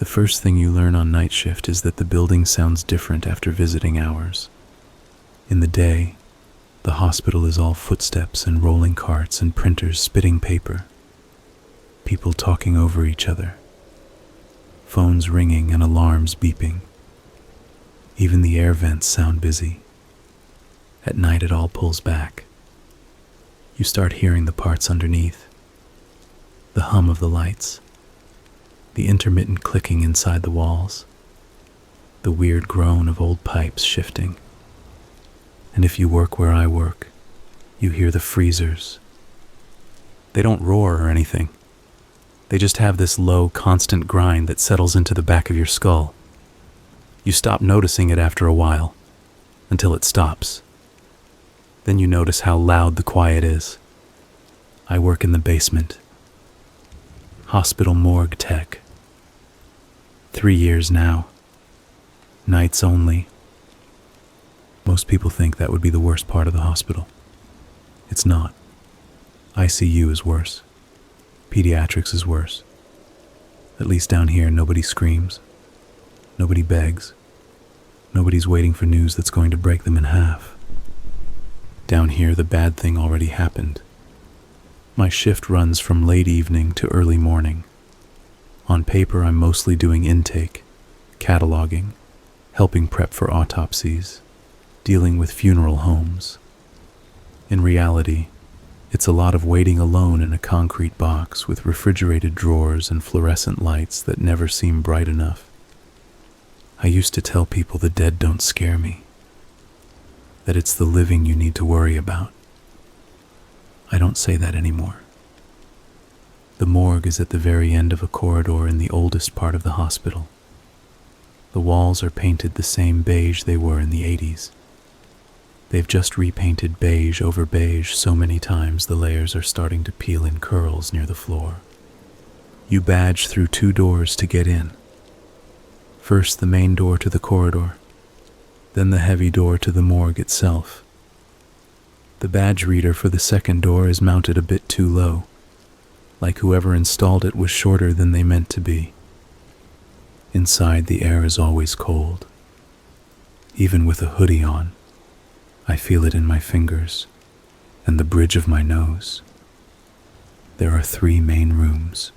The first thing you learn on night shift is that the building sounds different after visiting hours. In the day, the hospital is all footsteps and rolling carts and printers spitting paper, people talking over each other, phones ringing and alarms beeping. Even the air vents sound busy. At night it all pulls back. You start hearing the parts underneath, the hum of the lights, the intermittent clicking inside the walls, the weird groan of old pipes shifting. And if you work where I work, you hear the freezers. They don't roar or anything. They just have this low, constant grind that settles into the back of your skull. You stop noticing it after a while, until it stops. Then you notice how loud the quiet is. I work in the basement. Hospital morgue tech. 3 years now. Nights only. Most people think that would be the worst part of the hospital. It's not. ICU is worse. Pediatrics is worse. At least down here, nobody screams. Nobody begs. Nobody's waiting for news that's going to break them in half. Down here, the bad thing already happened. My shift runs from late evening to early morning. On paper, I'm mostly doing intake, cataloging, helping prep for autopsies, dealing with funeral homes. In reality, it's a lot of waiting alone in a concrete box with refrigerated drawers and fluorescent lights that never seem bright enough. I used to tell people the dead don't scare me, that it's the living you need to worry about. I don't say that anymore. The morgue is at the very end of a corridor in the oldest part of the hospital. The walls are painted the same beige they were in the 80s. They've just repainted beige over beige so many times the layers are starting to peel in curls near the floor. You badge through 2 doors to get in. First the main door to the corridor, then the heavy door to the morgue itself. The badge reader for the second door is mounted a bit too low, like whoever installed it was shorter than they meant to be. Inside, the air is always cold. Even with a hoodie on, I feel it in my fingers and the bridge of my nose. There are 3 main rooms.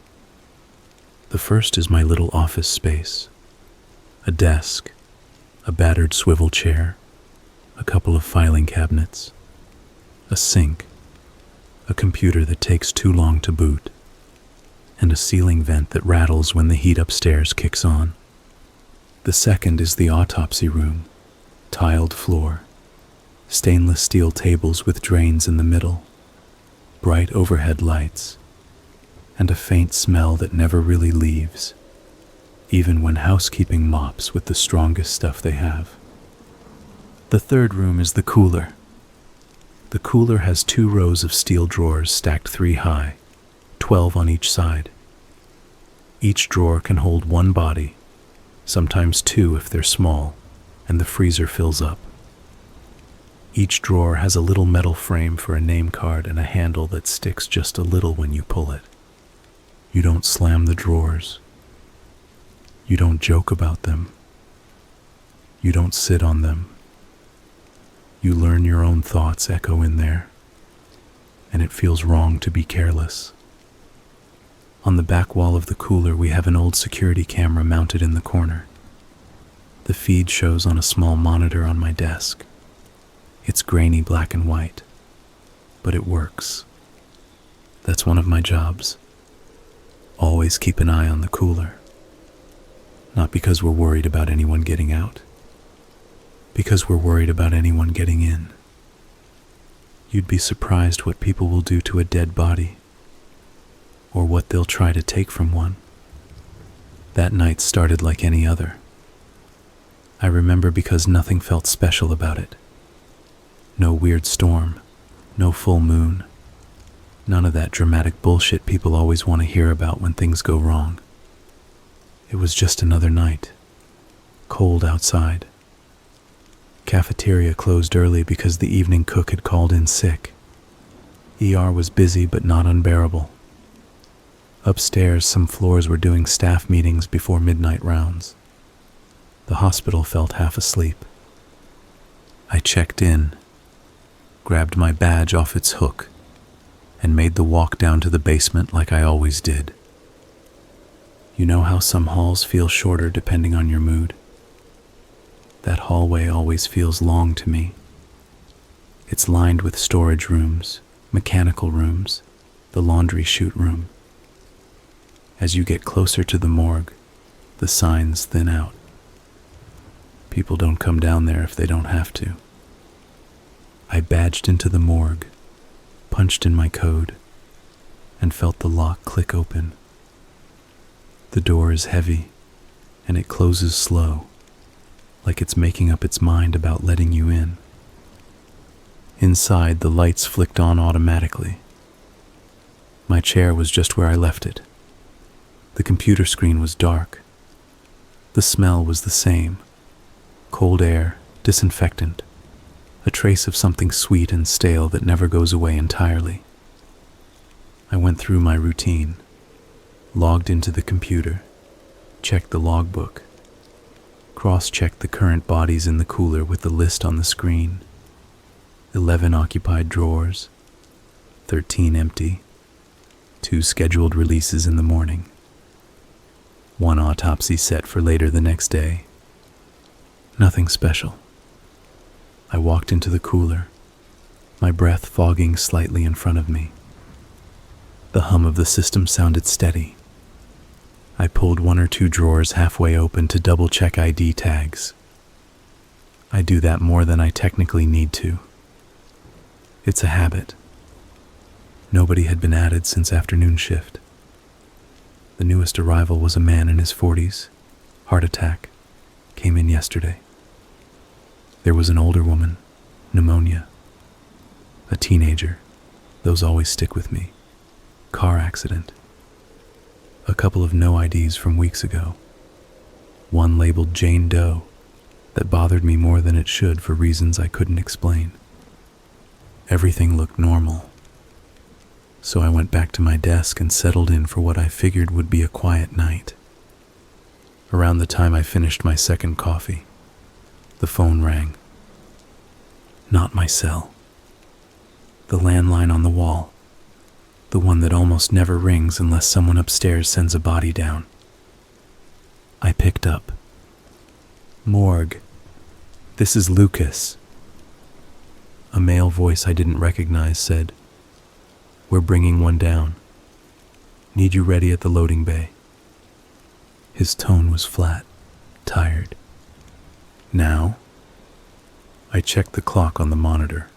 The first is my little office space. A desk, a battered swivel chair, a couple of filing cabinets, a sink, a computer that takes too long to boot, and a ceiling vent that rattles when the heat upstairs kicks on. The second is the autopsy room, tiled floor, stainless steel tables with drains in the middle, bright overhead lights, and a faint smell that never really leaves, even when housekeeping mops with the strongest stuff they have. The third room is the cooler. The cooler has 2 rows of steel drawers stacked 3 high, 12 on each side. Each drawer can hold 1 body, sometimes 2 if they're small, and the freezer fills up. Each drawer has a little metal frame for a name card and a handle that sticks just a little when you pull it. You don't slam the drawers. You don't joke about them. You don't sit on them. You learn your own thoughts echo in there, and it feels wrong to be careless. On the back wall of the cooler, we have an old security camera mounted in the corner. The feed shows on a small monitor on my desk. It's grainy black and white, but it works. That's one of my jobs. Always keep an eye on the cooler. Not because we're worried about anyone getting out, because we're worried about anyone getting in. You'd be surprised what people will do to a dead body, or what they'll try to take from one. That night started like any other. I remember because nothing felt special about it. No weird storm, no full moon, none of that dramatic bullshit people always want to hear about when things go wrong. It was just another night, cold outside. Cafeteria closed early because the evening cook had called in sick. ER was busy but not unbearable. Upstairs, some floors were doing staff meetings before midnight rounds. The hospital felt half asleep. I checked in, grabbed my badge off its hook, and made the walk down to the basement like I always did. You know how some halls feel shorter depending on your mood? That hallway always feels long to me. It's lined with storage rooms, mechanical rooms, the laundry chute room. As you get closer to the morgue, the signs thin out. People don't come down there if they don't have to. I badged into the morgue, punched in my code, and felt the lock click open. The door is heavy, and it closes slow, like it's making up its mind about letting you in. Inside, the lights flicked on automatically. My chair was just where I left it. The computer screen was dark. The smell was the same. Cold air, disinfectant, a trace of something sweet and stale that never goes away entirely. I went through my routine, logged into the computer, checked the logbook, cross-checked the current bodies in the cooler with the list on the screen. 11 occupied drawers, 13 empty, 2 scheduled releases in the morning, 1 autopsy set for later the next day. Nothing special. I walked into the cooler, my breath fogging slightly in front of me. The hum of the system sounded steady. I pulled 1 or 2 drawers halfway open to double-check ID tags. I do that more than I technically need to. It's a habit. Nobody had been added since afternoon shift. The newest arrival was a man in his 40s, heart attack, came in yesterday. There was an older woman, pneumonia. A teenager, those always stick with me, car accident. A couple of no IDs from weeks ago. One labeled Jane Doe that bothered me more than it should for reasons I couldn't explain. Everything looked normal. So I went back to my desk and settled in for what I figured would be a quiet night. Around the time I finished my second coffee, the phone rang. Not my cell. The landline on the wall. The one that almost never rings unless someone upstairs sends a body down. I picked up. Morgue. This is Lucas. A male voice I didn't recognize said, "We're bringing one down. Need you ready at the loading bay." His tone was flat, tired. Now? I checked the clock on the monitor.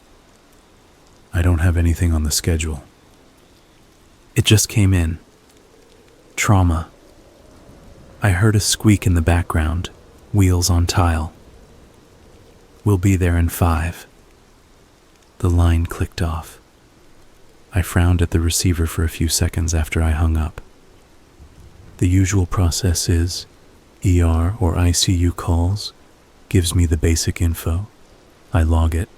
I don't have anything on the schedule. It just came in. Trauma. I heard a squeak in the background, wheels on tile. We'll be there in 5. The line clicked off. I frowned at the receiver for a few seconds after I hung up. The usual process is ER or ICU calls, gives me the basic info. I log it.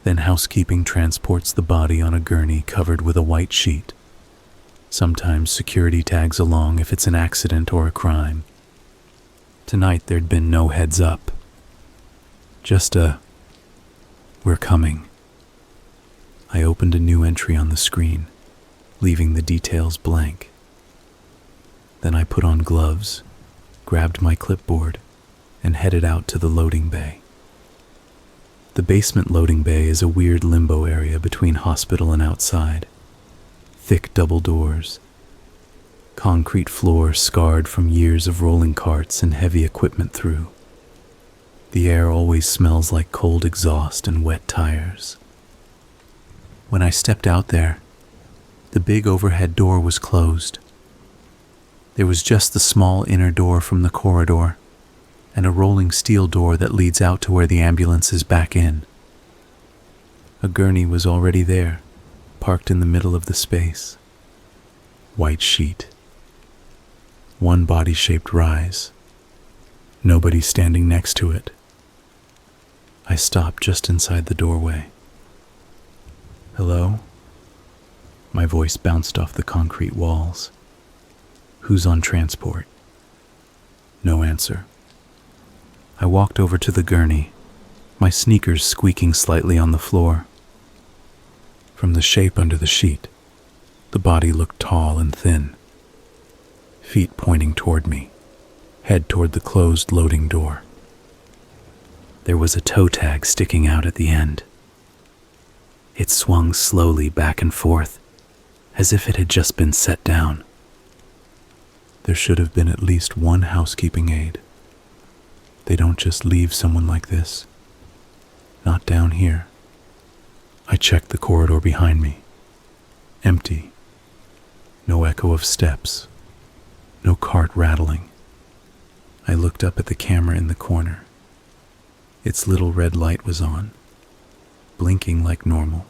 Then housekeeping transports the body on a gurney covered with a white sheet. Sometimes security tags along if it's an accident or a crime. Tonight there'd been no heads up. Just a, "We're coming." I opened a new entry on the screen, leaving the details blank. Then I put on gloves, grabbed my clipboard, and headed out to the loading bay. The basement loading bay is a weird limbo area between hospital and outside. Thick double doors. Concrete floor scarred from years of rolling carts and heavy equipment through. The air always smells like cold exhaust and wet tires. When I stepped out there, the big overhead door was closed. There was just the small inner door from the corridor and a rolling steel door that leads out to where the ambulance is back in. A gurney was already there, parked in the middle of the space. White sheet. One body-shaped rise. Nobody standing next to it. I stopped just inside the doorway. "Hello?" My voice bounced off the concrete walls. Who's on transport? No answer. I walked over to the gurney, my sneakers squeaking slightly on the floor. From the shape under the sheet, the body looked tall and thin. Feet pointing toward me, head toward the closed loading door. There was a toe tag sticking out at the end. It swung slowly back and forth, as if it had just been set down. There should have been at least one housekeeping aide. They don't just leave someone like this. Not down here. I checked the corridor behind me. Empty. No echo of steps. No cart rattling. I looked up at the camera in the corner. Its little red light was on, blinking like normal.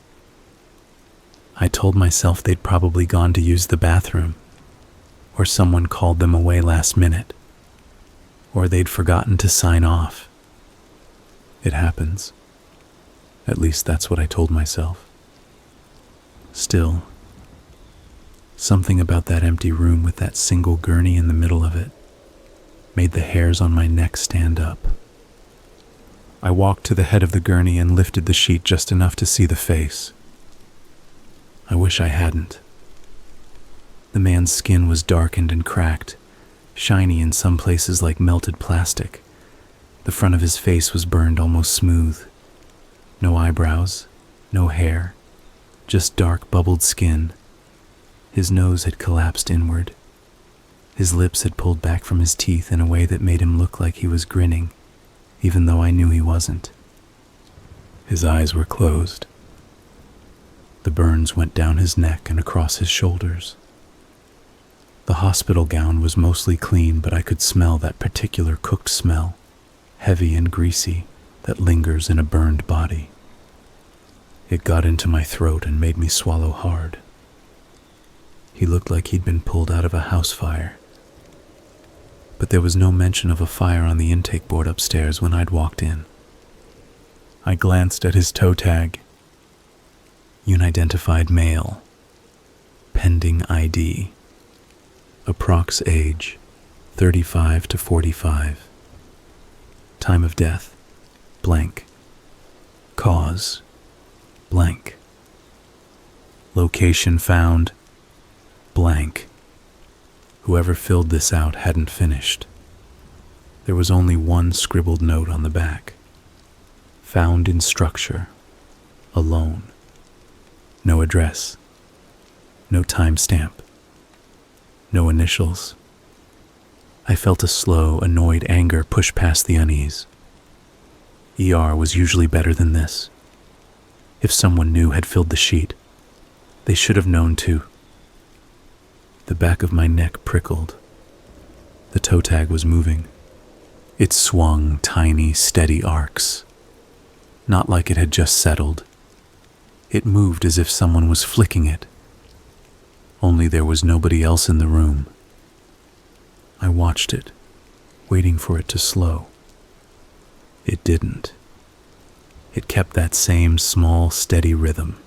I told myself they'd probably gone to use the bathroom, or someone called them away last minute, or they'd forgotten to sign off. It happens. At least that's what I told myself. Still, something about that empty room with that single gurney in the middle of it made the hairs on my neck stand up. I walked to the head of the gurney and lifted the sheet just enough to see the face. I wish I hadn't. The man's skin was darkened and cracked, shiny in some places like melted plastic. The front of his face was burned almost smooth. No eyebrows, no hair, just dark bubbled skin. His nose had collapsed inward. His lips had pulled back from his teeth in a way that made him look like he was grinning, even though I knew he wasn't. His eyes were closed. The burns went down his neck and across his shoulders. The hospital gown was mostly clean, but I could smell that particular cooked smell, heavy and greasy, that lingers in a burned body. It got into my throat and made me swallow hard. He looked like he'd been pulled out of a house fire. But there was no mention of a fire on the intake board upstairs when I'd walked in. I glanced at his toe tag. Unidentified male. Pending ID. Approx age, 35 to 45. Time of death, blank. Cause, blank. Location found, blank. Whoever filled this out hadn't finished. There was only one scribbled note on the back. Found in structure, alone. No address. No timestamp. No initials. I felt a slow, annoyed anger push past the unease. ER was usually better than this. If someone new had filled the sheet, they should have known too. The back of my neck prickled. The toe tag was moving. It swung tiny, steady arcs. Not like it had just settled. It moved as if someone was flicking it. Only there was nobody else in the room. I watched it, waiting for it to slow. It didn't. It kept that same small, steady rhythm.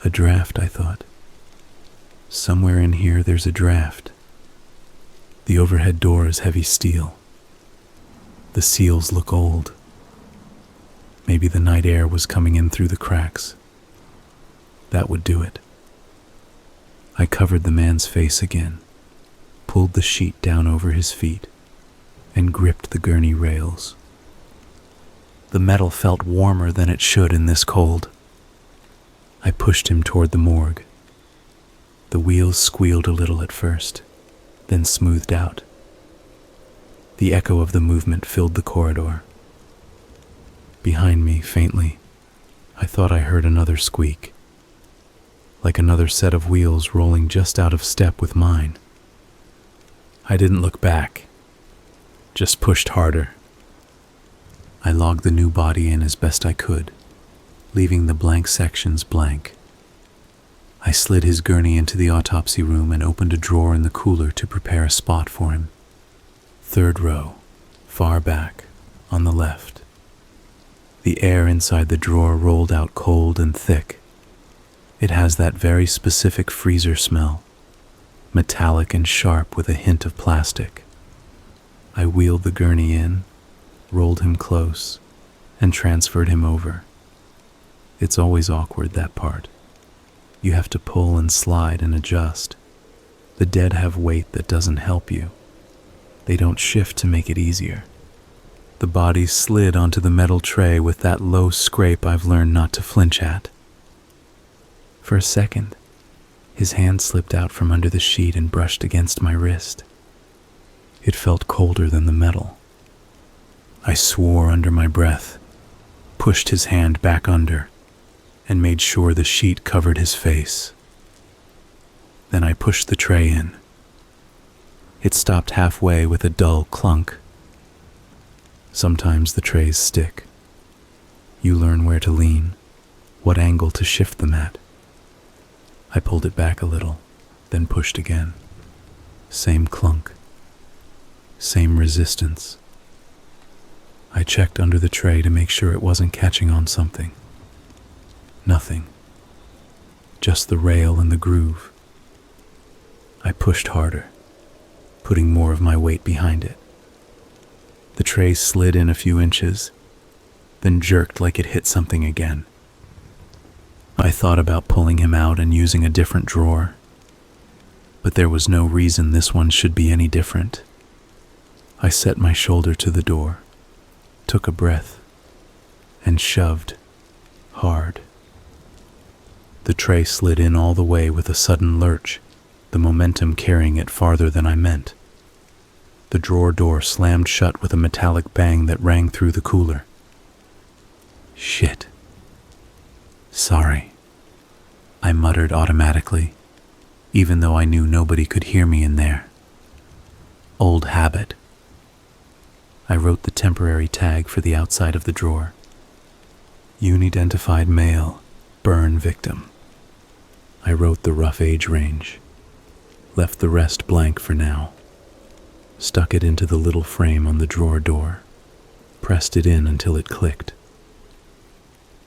A draft, I thought. Somewhere in here there's a draft. The overhead door is heavy steel. The seals look old. Maybe the night air was coming in through the cracks. That would do it. I covered the man's face again, pulled the sheet down over his feet, and gripped the gurney rails. The metal felt warmer than it should in this cold. I pushed him toward the morgue. The wheels squealed a little at first, then smoothed out. The echo of the movement filled the corridor. Behind me, faintly, I thought I heard another squeak, like another set of wheels rolling just out of step with mine. I didn't look back, just pushed harder. I logged the new body in as best I could, leaving the blank sections blank. I slid his gurney into the autopsy room and opened a drawer in the cooler to prepare a spot for him. Third row, far back, on the left. The air inside the drawer rolled out cold and thick. It has that very specific freezer smell, metallic and sharp with a hint of plastic. I wheeled the gurney in, rolled him close, and transferred him over. It's always awkward, that part. You have to pull and slide and adjust. The dead have weight that doesn't help you. They don't shift to make it easier. The body slid onto the metal tray with that low scrape I've learned not to flinch at. For a second, his hand slipped out from under the sheet and brushed against my wrist. It felt colder than the metal. I swore under my breath, pushed his hand back under, and made sure the sheet covered his face. Then I pushed the tray in. It stopped halfway with a dull clunk. Sometimes the trays stick. You learn where to lean, what angle to shift them at. I pulled it back a little, then pushed again. Same clunk. Same resistance. I checked under the tray to make sure it wasn't catching on something. Nothing. Just the rail and the groove. I pushed harder, putting more of my weight behind it. The tray slid in a few inches, then jerked like it hit something again. I thought about pulling him out and using a different drawer, but there was no reason this one should be any different. I set my shoulder to the door, took a breath, and shoved hard. The tray slid in all the way with a sudden lurch, the momentum carrying it farther than I meant. The drawer door slammed shut with a metallic bang that rang through the cooler. Shit. Sorry, I muttered automatically, even though I knew nobody could hear me in there. Old habit. I wrote the temporary tag for the outside of the drawer. Unidentified male, burn victim. I wrote the rough age range, left the rest blank for now, stuck it into the little frame on the drawer door, pressed it in until it clicked.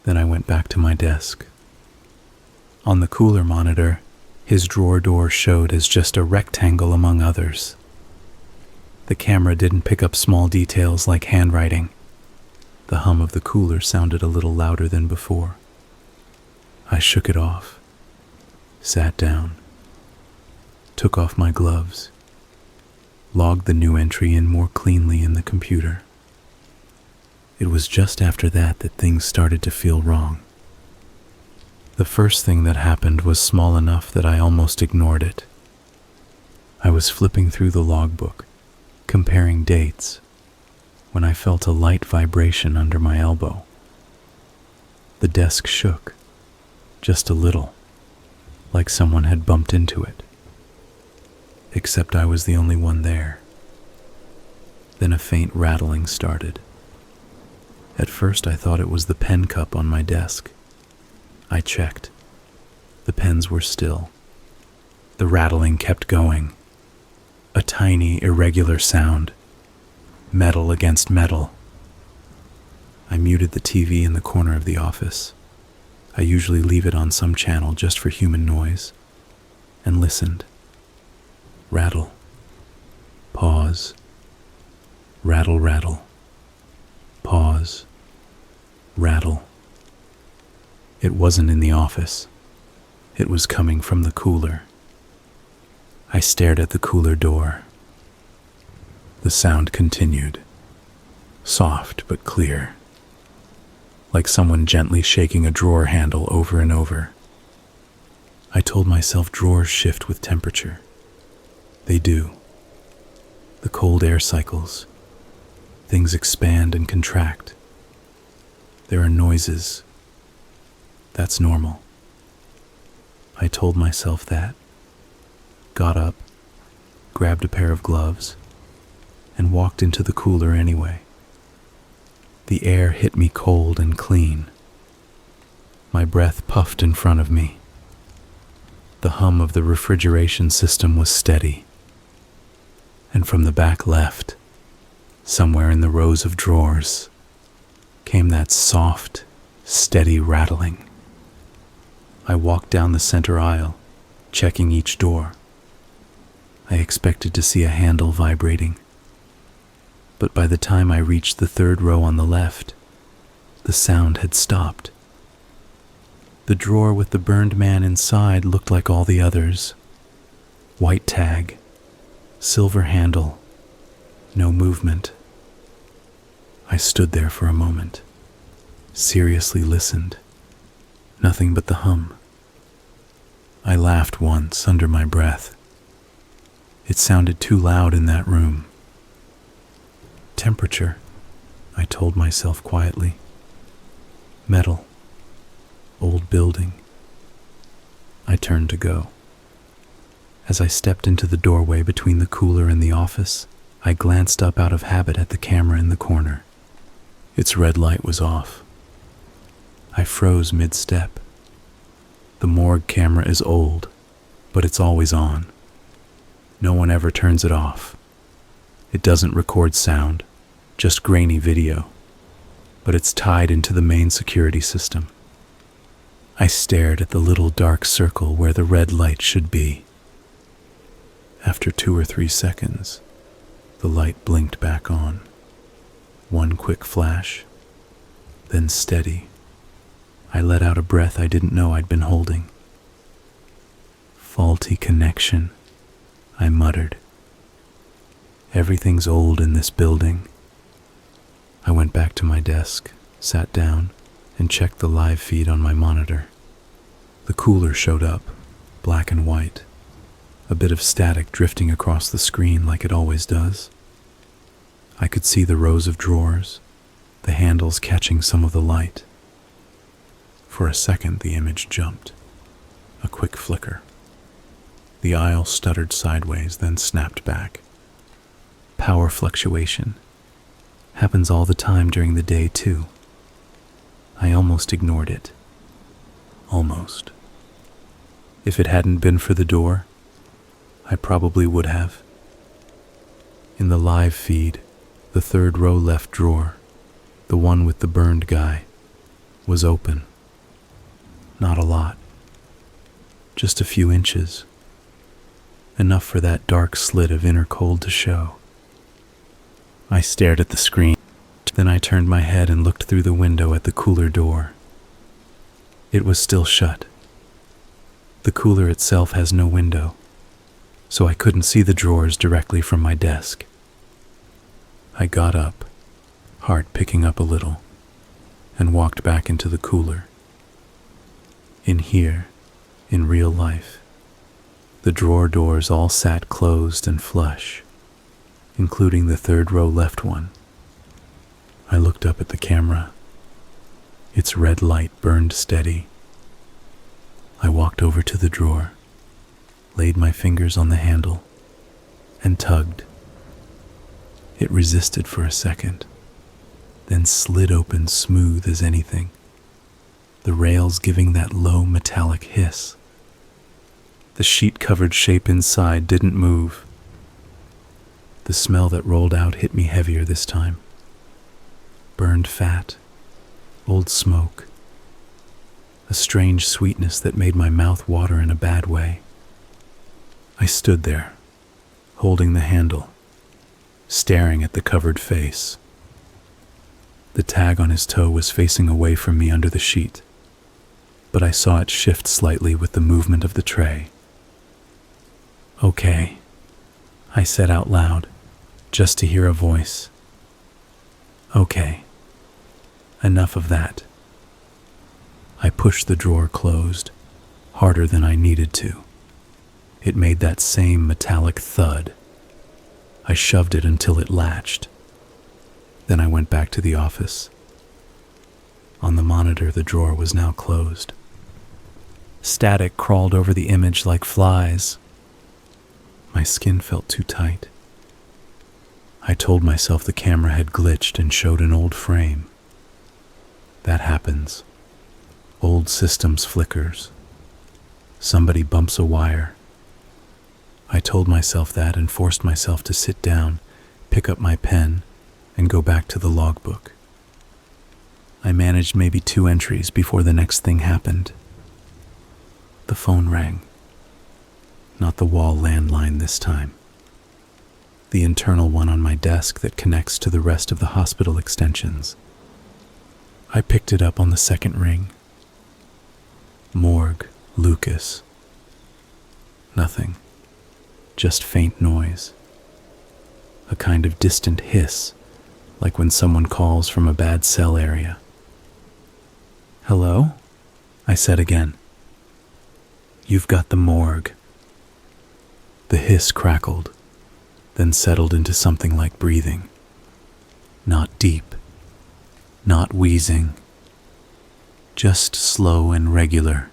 Then I went back to my desk. On the cooler monitor, his drawer door showed as just a rectangle among others. The camera didn't pick up small details like handwriting. The hum of the cooler sounded a little louder than before. I shook it off, sat down, took off my gloves, logged the new entry in more cleanly in the computer. It was just after that things started to feel wrong. The first thing that happened was small enough that I almost ignored it. I was flipping through the logbook, comparing dates, when I felt a light vibration under my elbow. The desk shook, just a little, like someone had bumped into it. Except I was the only one there. Then a faint rattling started. At first I thought it was the pen cup on my desk. I checked. The pens were still. The rattling kept going. A tiny, irregular sound. Metal against metal. I muted the TV in the corner of the office. I usually leave it on some channel just for human noise, and listened. Rattle. Pause. Rattle, rattle. Pause. Rattle. It wasn't in the office. It was coming from the cooler. I stared at the cooler door. The sound continued, soft but clear, like someone gently shaking a drawer handle over and over. I told myself drawers shift with temperature. They do. The cold air cycles. Things expand and contract. There are noises. That's normal. I told myself that, got up, grabbed a pair of gloves, and walked into the cooler anyway. The air hit me cold and clean. My breath puffed in front of me. The hum of the refrigeration system was steady. And from the back left, somewhere in the rows of drawers, came that soft, steady rattling. I walked down the center aisle, checking each door. I expected to see a handle vibrating. But by the time I reached the third row on the left, the sound had stopped. The drawer with the burned man inside looked like all the others. White tag, silver handle, no movement. I stood there for a moment, seriously listened. Nothing but the hum. I laughed once under my breath. It sounded too loud in that room. Temperature, I told myself quietly. Metal. Old building. I turned to go. As I stepped into the doorway between the cooler and the office, I glanced up out of habit at the camera in the corner. Its red light was off. I froze mid-step. The morgue camera is old, but it's always on. No one ever turns it off. It doesn't record sound, just grainy video, but it's tied into the main security system. I stared at the little dark circle where the red light should be. After 2 or 3 seconds, the light blinked back on. One quick flash, then steady. I let out a breath I didn't know I'd been holding. Faulty connection, I muttered. Everything's old in this building. I went back to my desk, sat down, and checked the live feed on my monitor. The cooler showed up, black and white, a bit of static drifting across the screen like it always does. I could see the rows of drawers, the handles catching some of the light. For a second, the image jumped. A quick flicker. The aisle stuttered sideways, then snapped back. Power fluctuation. Happens all the time during the day, too. I almost ignored it. Almost. If it hadn't been for the door, I probably would have. In the live feed, the third row left drawer, the one with the burned guy, was open. Not a lot. Just a few inches. Enough for that dark slit of inner cold to show. I stared at the screen. Then I turned my head and looked through the window at the cooler door. It was still shut. The cooler itself has no window, so I couldn't see the drawers directly from my desk. I got up, heart picking up a little, and walked back into the cooler. In here, in real life, the drawer doors all sat closed and flush, including the third row left one. I looked up at the camera. Its red light burned steady. I walked over to the drawer, laid my fingers on the handle, and tugged. It resisted for a second, then slid open smooth as anything, the rails giving that low metallic hiss. The sheet-covered shape inside didn't move. The smell that rolled out hit me heavier this time. Burned fat, old smoke, a strange sweetness that made my mouth water in a bad way. I stood there, holding the handle, staring at the covered face. The tag on his toe was facing away from me under the sheet, but I saw it shift slightly with the movement of the tray. "Okay," I said out loud, just to hear a voice. "Okay. Enough of that." I pushed the drawer closed, harder than I needed to. It made that same metallic thud. I shoved it until it latched. Then I went back to the office. On the monitor, the drawer was now closed. Static crawled over the image like flies. My skin felt too tight. I told myself the camera had glitched and showed an old frame. That happens. Old systems flickers. Somebody bumps a wire. I told myself that and forced myself to sit down, pick up my pen, and go back to the logbook. I managed maybe 2 entries before the next thing happened. The phone rang. Not the wall landline this time. the internal one on my desk that connects to the rest of the hospital extensions. I picked it up on the second ring. Morgue, Lucas. Nothing. Just faint noise. A kind of distant hiss, like when someone calls from a bad cell area. "Hello?" I said again. "You've got the morgue." The hiss crackled, then settled into something like breathing. Not deep, not wheezing, just slow and regular,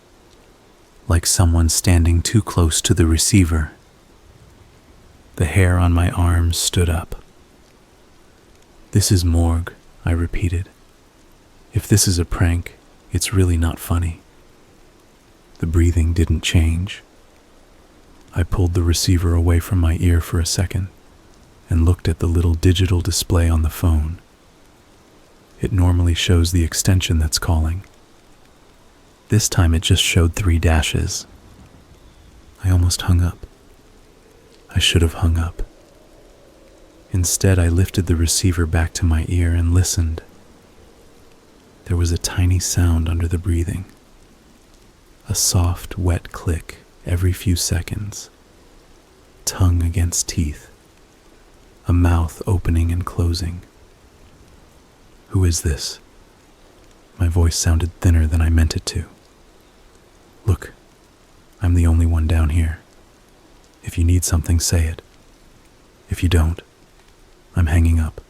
like someone standing too close to the receiver. The hair on my arms stood up. "This is morgue," I repeated. "If this is a prank, it's really not funny." The breathing didn't change. I pulled the receiver away from my ear for a second and looked at the little digital display on the phone. It normally shows the extension that's calling. This time it just showed 3 dashes. I almost hung up. I should have hung up. Instead, I lifted the receiver back to my ear and listened. There was a tiny sound under the breathing. A soft, wet click every few seconds. Tongue against teeth. A mouth opening and closing. "Who is this?" My voice sounded thinner than I meant it to. "Look, I'm the only one down here. If you need something, say it. If you don't, I'm hanging up."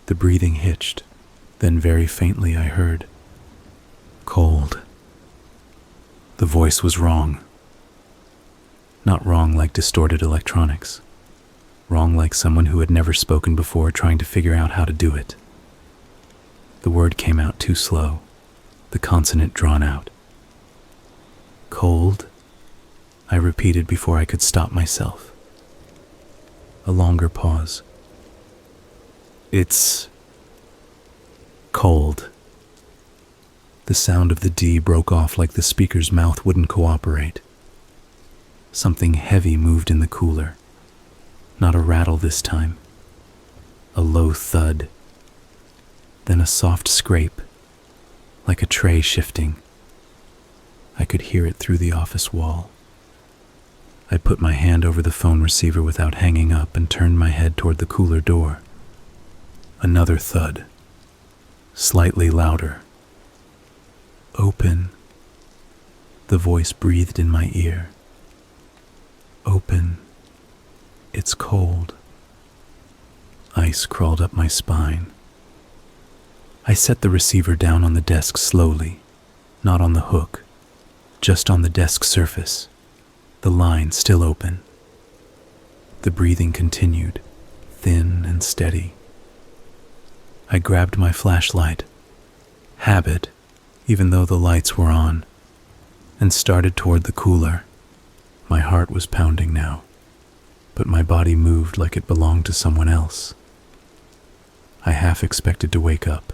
The breathing hitched, then very faintly I heard, "Cold." The voice was wrong. Not wrong like distorted electronics. Wrong like someone who had never spoken before trying to figure out how to do it. The word came out too slow, the consonant drawn out. "Cold?" I repeated before I could stop myself. A longer pause. "It's cold." The sound of the D broke off like the speaker's mouth wouldn't cooperate. Something heavy moved in the cooler. Not a rattle this time. A low thud. Then a soft scrape, like a tray shifting. I could hear it through the office wall. I put my hand over the phone receiver without hanging up and turned my head toward the cooler door. Another thud. Slightly louder. "Open." The voice breathed in my ear. "Open. It's cold." Ice crawled up my spine. I set the receiver down on the desk slowly, not on the hook, just on the desk surface, the line still open. The breathing continued, thin and steady. I grabbed my flashlight, habit, even though the lights were on, and started toward the cooler. My heart was pounding now, but my body moved like it belonged to someone else. I half expected to wake up.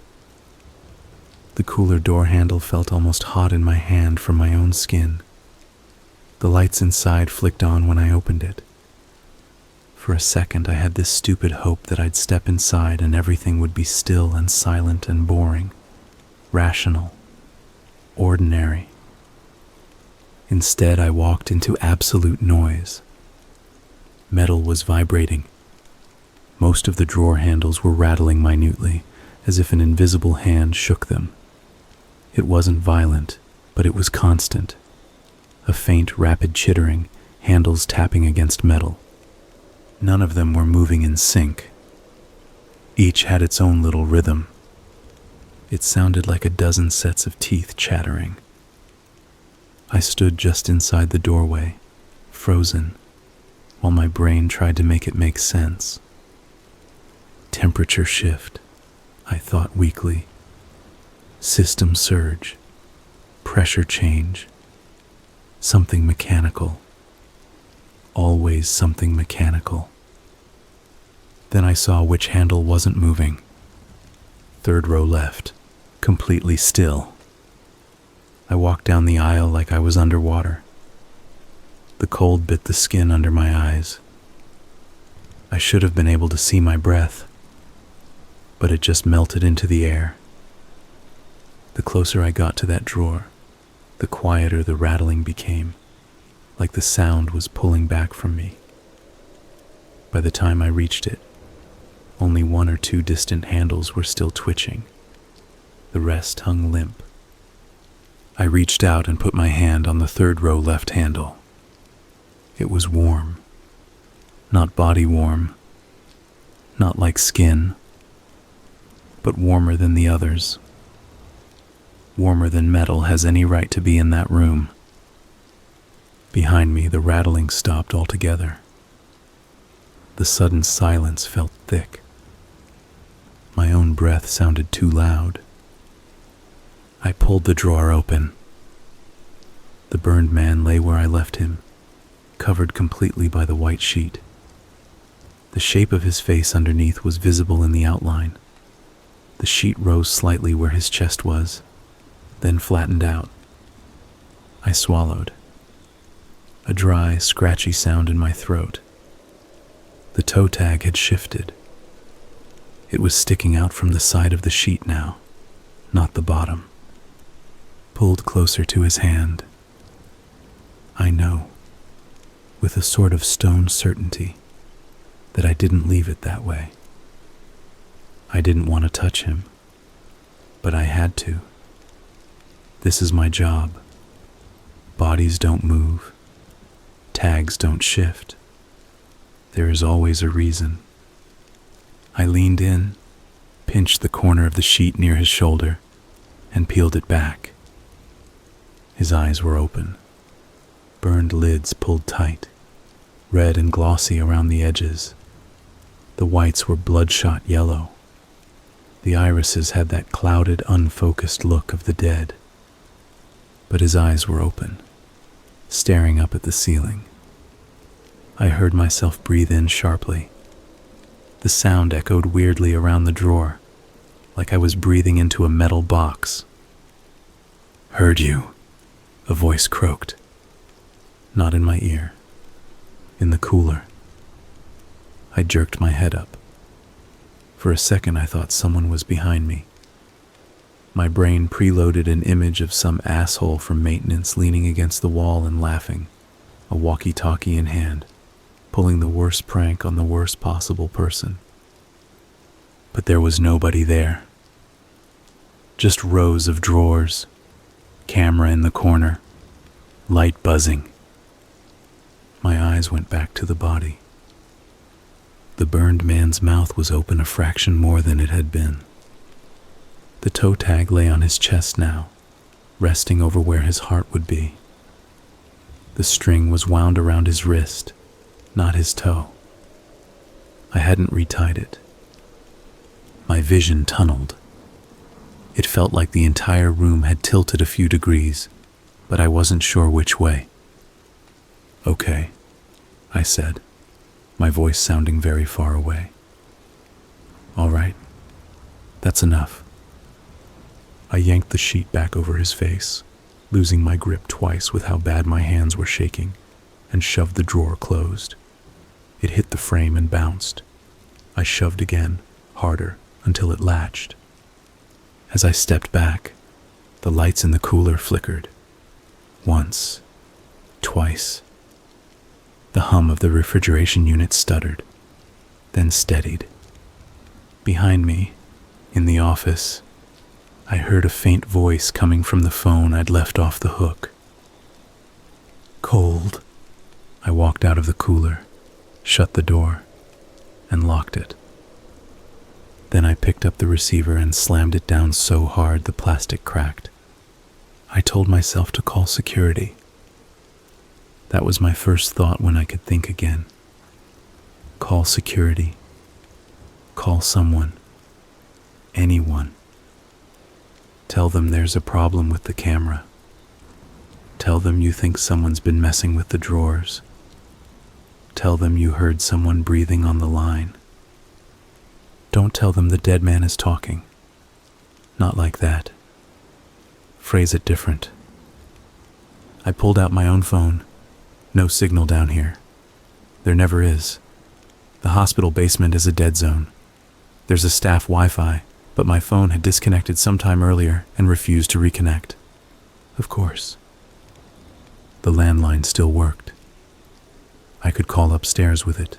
The cooler door handle felt almost hot in my hand from my own skin. The lights inside flicked on when I opened it. For a second, I had this stupid hope that I'd step inside and everything would be still and silent and boring, rational, ordinary. Instead, I walked into absolute noise. Metal was vibrating. Most of the drawer handles were rattling minutely, as if an invisible hand shook them. It wasn't violent, but it was constant. A faint, rapid chittering, handles tapping against metal. None of them were moving in sync. Each had its own little rhythm. It sounded like a dozen sets of teeth chattering. I stood just inside the doorway, frozen, while my brain tried to make it make sense. Temperature shift, I thought weakly. System surge, pressure change, something mechanical. Always something mechanical. Then I saw which handle wasn't moving. Third row left, completely still. I walked down the aisle like I was underwater. The cold bit the skin under my eyes. I should have been able to see my breath, but it just melted into the air. The closer I got to that drawer, the quieter the rattling became, like the sound was pulling back from me. By the time I reached it, only 1 or 2 distant handles were still twitching. The rest hung limp. I reached out and put my hand on the 3rd row left handle. It was warm. Not body warm, not like skin, but warmer than the others. Warmer than metal has any right to be in that room. Behind me, the rattling stopped altogether. The sudden silence felt thick. My own breath sounded too loud. I pulled the drawer open. The burned man lay where I left him, covered completely by the white sheet. The shape of his face underneath was visible in the outline. The sheet rose slightly where his chest was, then flattened out. I swallowed. A dry, scratchy sound in my throat. The toe tag had shifted. It was sticking out from the side of the sheet now, not the bottom. Pulled closer to his hand. I know, with a sort of stone certainty, that I didn't leave it that way. I didn't want to touch him, but I had to. This is my job. Bodies don't move. Tags don't shift. There is always a reason. I leaned in, pinched the corner of the sheet near his shoulder, and peeled it back. His eyes were open. Burned lids pulled tight, red and glossy around the edges. The whites were bloodshot yellow. The irises had that clouded, unfocused look of the dead. But his eyes were open, staring up at the ceiling. I heard myself breathe in sharply. The sound echoed weirdly around the drawer, like I was breathing into a metal box. "Heard you," a voice croaked. Not in my ear, in the cooler. I jerked my head up. For a second I thought someone was behind me. My brain preloaded an image of some asshole from maintenance leaning against the wall and laughing, a walkie-talkie in hand, pulling the worst prank on the worst possible person. But there was nobody there. Just rows of drawers, camera in the corner, light buzzing. My eyes went back to the body. The burned man's mouth was open a fraction more than it had been. The toe tag lay on his chest now, resting over where his heart would be. The string was wound around his wrist, not his toe. I hadn't retied it. My vision tunneled. It felt like the entire room had tilted a few degrees, but I wasn't sure which way. "Okay," I said, my voice sounding very far away. "All right, that's enough." I yanked the sheet back over his face, losing my grip twice with how bad my hands were shaking, and shoved the drawer closed. It hit the frame and bounced. I shoved again, harder, until it latched. As I stepped back, the lights in the cooler flickered. Once, twice. The hum of the refrigeration unit stuttered, then steadied. Behind me, in the office, I heard a faint voice coming from the phone I'd left off the hook. Cold. I walked out of the cooler, shut the door, and locked it. Then I picked up the receiver and slammed it down so hard the plastic cracked. I told myself to call security. That was my first thought when I could think again. Call security. Call someone. Anyone. Tell them there's a problem with the camera. Tell them you think someone's been messing with the drawers. Tell them you heard someone breathing on the line. Don't tell them the dead man is talking. Not like that. Phrase it different. I pulled out my own phone. No signal down here. There never is. The hospital basement is a dead zone. There's a staff Wi-Fi, but my phone had disconnected sometime earlier and refused to reconnect. Of course. The landline still worked. I could call upstairs with it.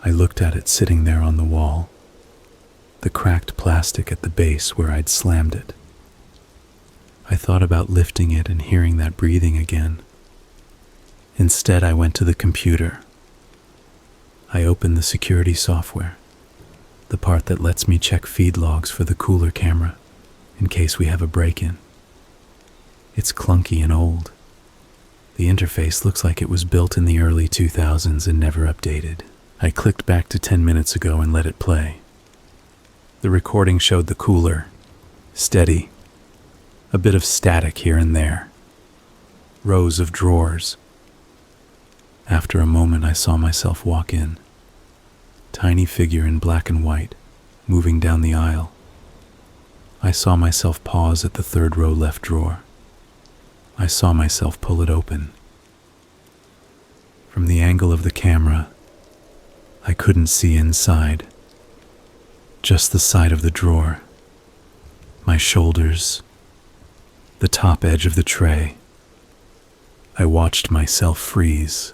I looked at it sitting there on the wall, the cracked plastic at the base where I'd slammed it. I thought about lifting it and hearing that breathing again. Instead, I went to the computer. I opened the security software, the part that lets me check feed logs for the cooler camera in case we have a break-in. It's clunky and old. The interface looks like it was built in the early 2000s and never updated. I clicked back to 10 minutes ago and let it play. The recording showed the cooler, steady, a bit of static here and there, rows of drawers. After a moment, I saw myself walk in, tiny figure in black and white, moving down the aisle. I saw myself pause at the third row left drawer. I saw myself pull it open. From the angle of the camera, I couldn't see inside, just the side of the drawer, my shoulders, the top edge of the tray. I watched myself freeze.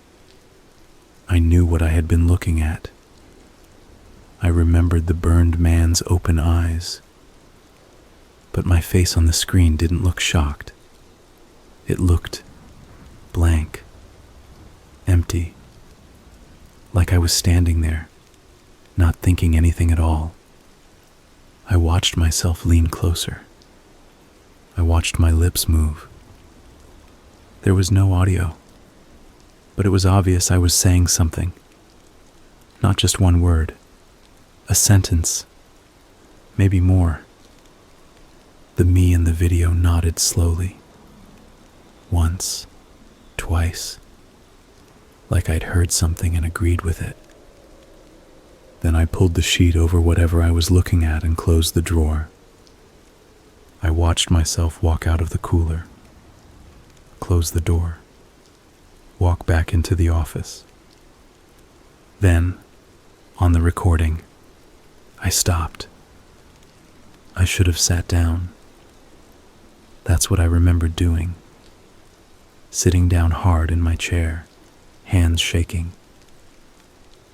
I knew what I had been looking at. I remembered the burned man's open eyes. But my face on the screen didn't look shocked. It looked blank, empty, like I was standing there, not thinking anything at all. I watched myself lean closer. I watched my lips move. There was no audio, but it was obvious I was saying something. Not just one word, a sentence, maybe more. The me in the video nodded slowly. Once, twice, like I'd heard something and agreed with it. Then I pulled the sheet over whatever I was looking at and closed the drawer. I watched myself walk out of the cooler, close the door, walk back into the office. Then, on the recording, I stopped. I should have sat down. That's what I remembered doing. Sitting down hard in my chair, hands shaking.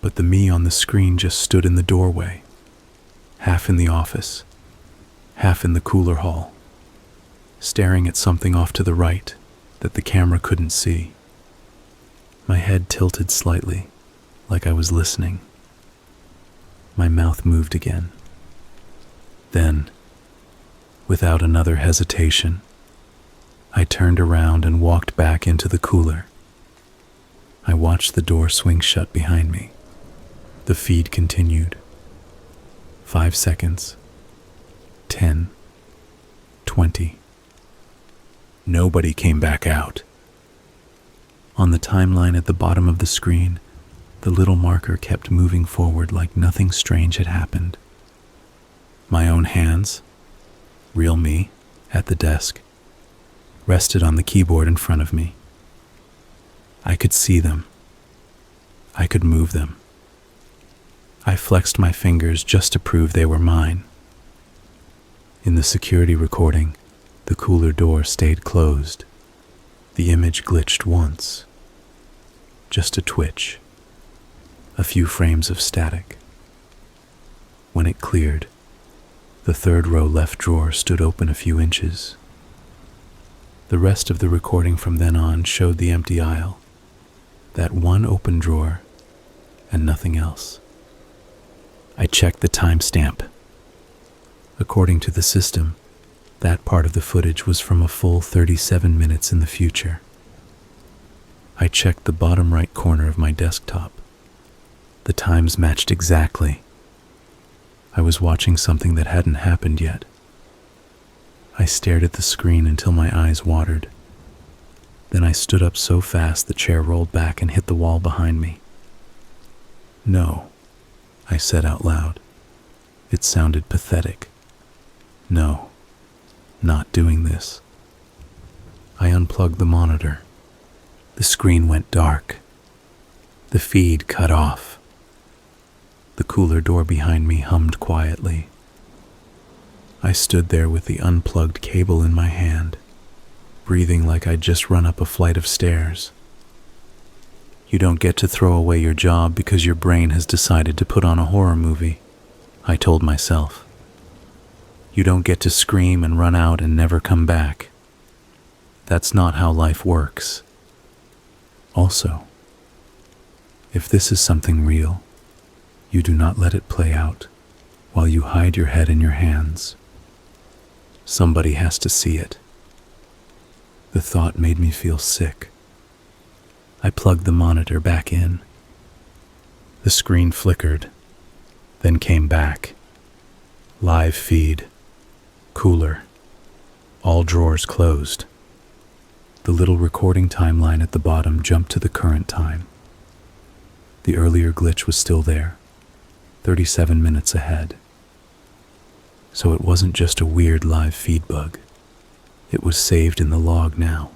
But the me on the screen just stood in the doorway, half in the office, half in the cooler hall, staring at something off to the right that the camera couldn't see. My head tilted slightly, like I was listening. My mouth moved again. Then, without another hesitation, I turned around and walked back into the cooler. I watched the door swing shut behind me. The feed continued. 5 seconds. 10. 20. Nobody came back out. On the timeline at the bottom of the screen, the little marker kept moving forward like nothing strange had happened. My own hands, real me, at the desk, rested on the keyboard in front of me. I could see them. I could move them. I flexed my fingers just to prove they were mine. In the security recording, the cooler door stayed closed. The image glitched once. Just a twitch. A few frames of static. When it cleared, the third row left drawer stood open a few inches. The rest of the recording from then on showed the empty aisle, that one open drawer, and nothing else. I checked the timestamp. According to the system, that part of the footage was from a full 37 minutes in the future. I checked the bottom right corner of my desktop. The times matched exactly. I was watching something that hadn't happened yet. I stared at the screen until my eyes watered. Then I stood up so fast the chair rolled back and hit the wall behind me. "No," I said out loud. It sounded pathetic. "No, not doing this." I unplugged the monitor. The screen went dark. The feed cut off. The cooler door behind me hummed quietly. I stood there with the unplugged cable in my hand, breathing like I'd just run up a flight of stairs. You don't get to throw away your job because your brain has decided to put on a horror movie, I told myself. You don't get to scream and run out and never come back. That's not how life works. Also, if this is something real, you do not let it play out while you hide your head in your hands. Somebody has to see it. The thought made me feel sick. I plugged the monitor back in. The screen flickered, then came back. Live feed. Cooler. All drawers closed. The little recording timeline at the bottom jumped to the current time. The earlier glitch was still there, 37 minutes ahead. So it wasn't just a weird live feed bug. It was saved in the log now.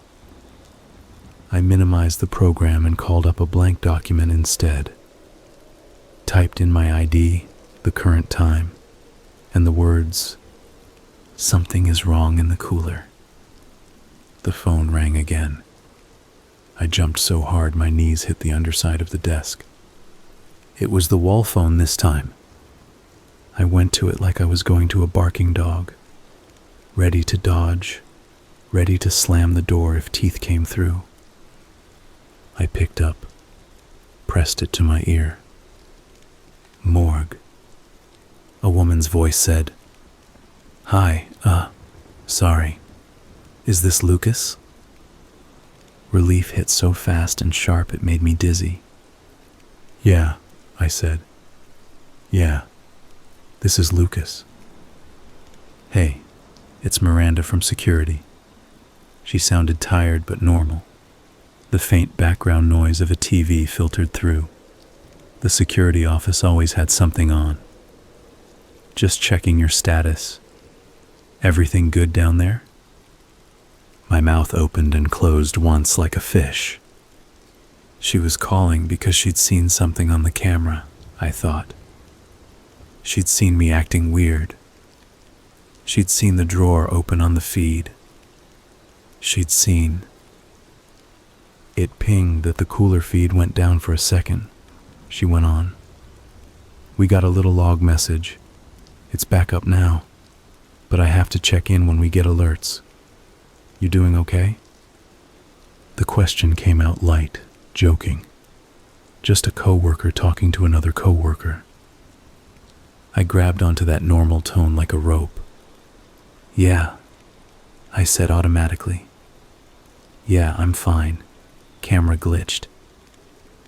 I minimized the program and called up a blank document instead. Typed in my ID, the current time, and the words, "Something is wrong in the cooler." The phone rang again. I jumped so hard my knees hit the underside of the desk. It was the wall phone this time. I went to it like I was going to a barking dog, ready to dodge, ready to slam the door if teeth came through. I picked up, pressed it to my ear. "Morgue." A woman's voice said, "Hi, sorry. Is this Lucas?" Relief hit so fast and sharp it made me dizzy. "Yeah," I said. "Yeah, this is Lucas." "Hey, it's Miranda from security." She sounded tired but normal. The faint background noise of a TV filtered through. The security office always had something on. "Just checking your status. Everything good down there?" My mouth opened and closed once like a fish. She was calling because she'd seen something on the camera, I thought. She'd seen me acting weird. She'd seen the drawer open on the feed. She'd seen... It pinged that the cooler feed went down for a second. She went on. "We got a little log message. It's back up now, but I have to check in when we get alerts. You doing okay?" The question came out light, joking. Just a coworker talking to another coworker. I grabbed onto that normal tone like a rope. "Yeah," I said automatically. "Yeah, I'm fine. Camera glitched.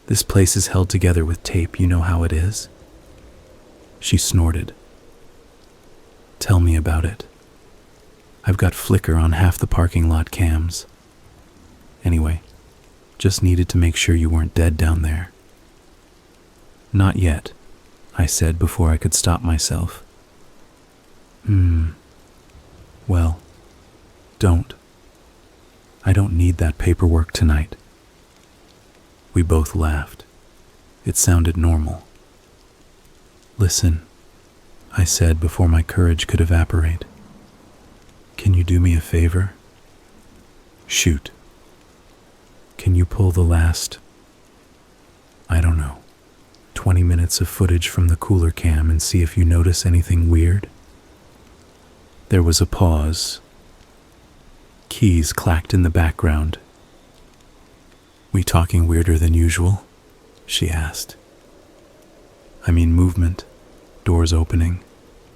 This place is held together with tape, you know how it is?" She snorted. "Tell me about it. I've got flicker on half the parking lot cams. Anyway, just needed to make sure you weren't dead down there." "Not yet," I said before I could stop myself. Well, don't. I don't need that paperwork tonight." We both laughed. It sounded normal. "Listen," I said before my courage could evaporate. "Can you do me a favor?" "Shoot." "Can you pull the last, I don't know, 20 minutes of footage from the cooler cam and see if you notice anything weird?" There was a pause. Keys clacked in the background. "We talking weirder than usual?" she asked. "I mean movement, doors opening,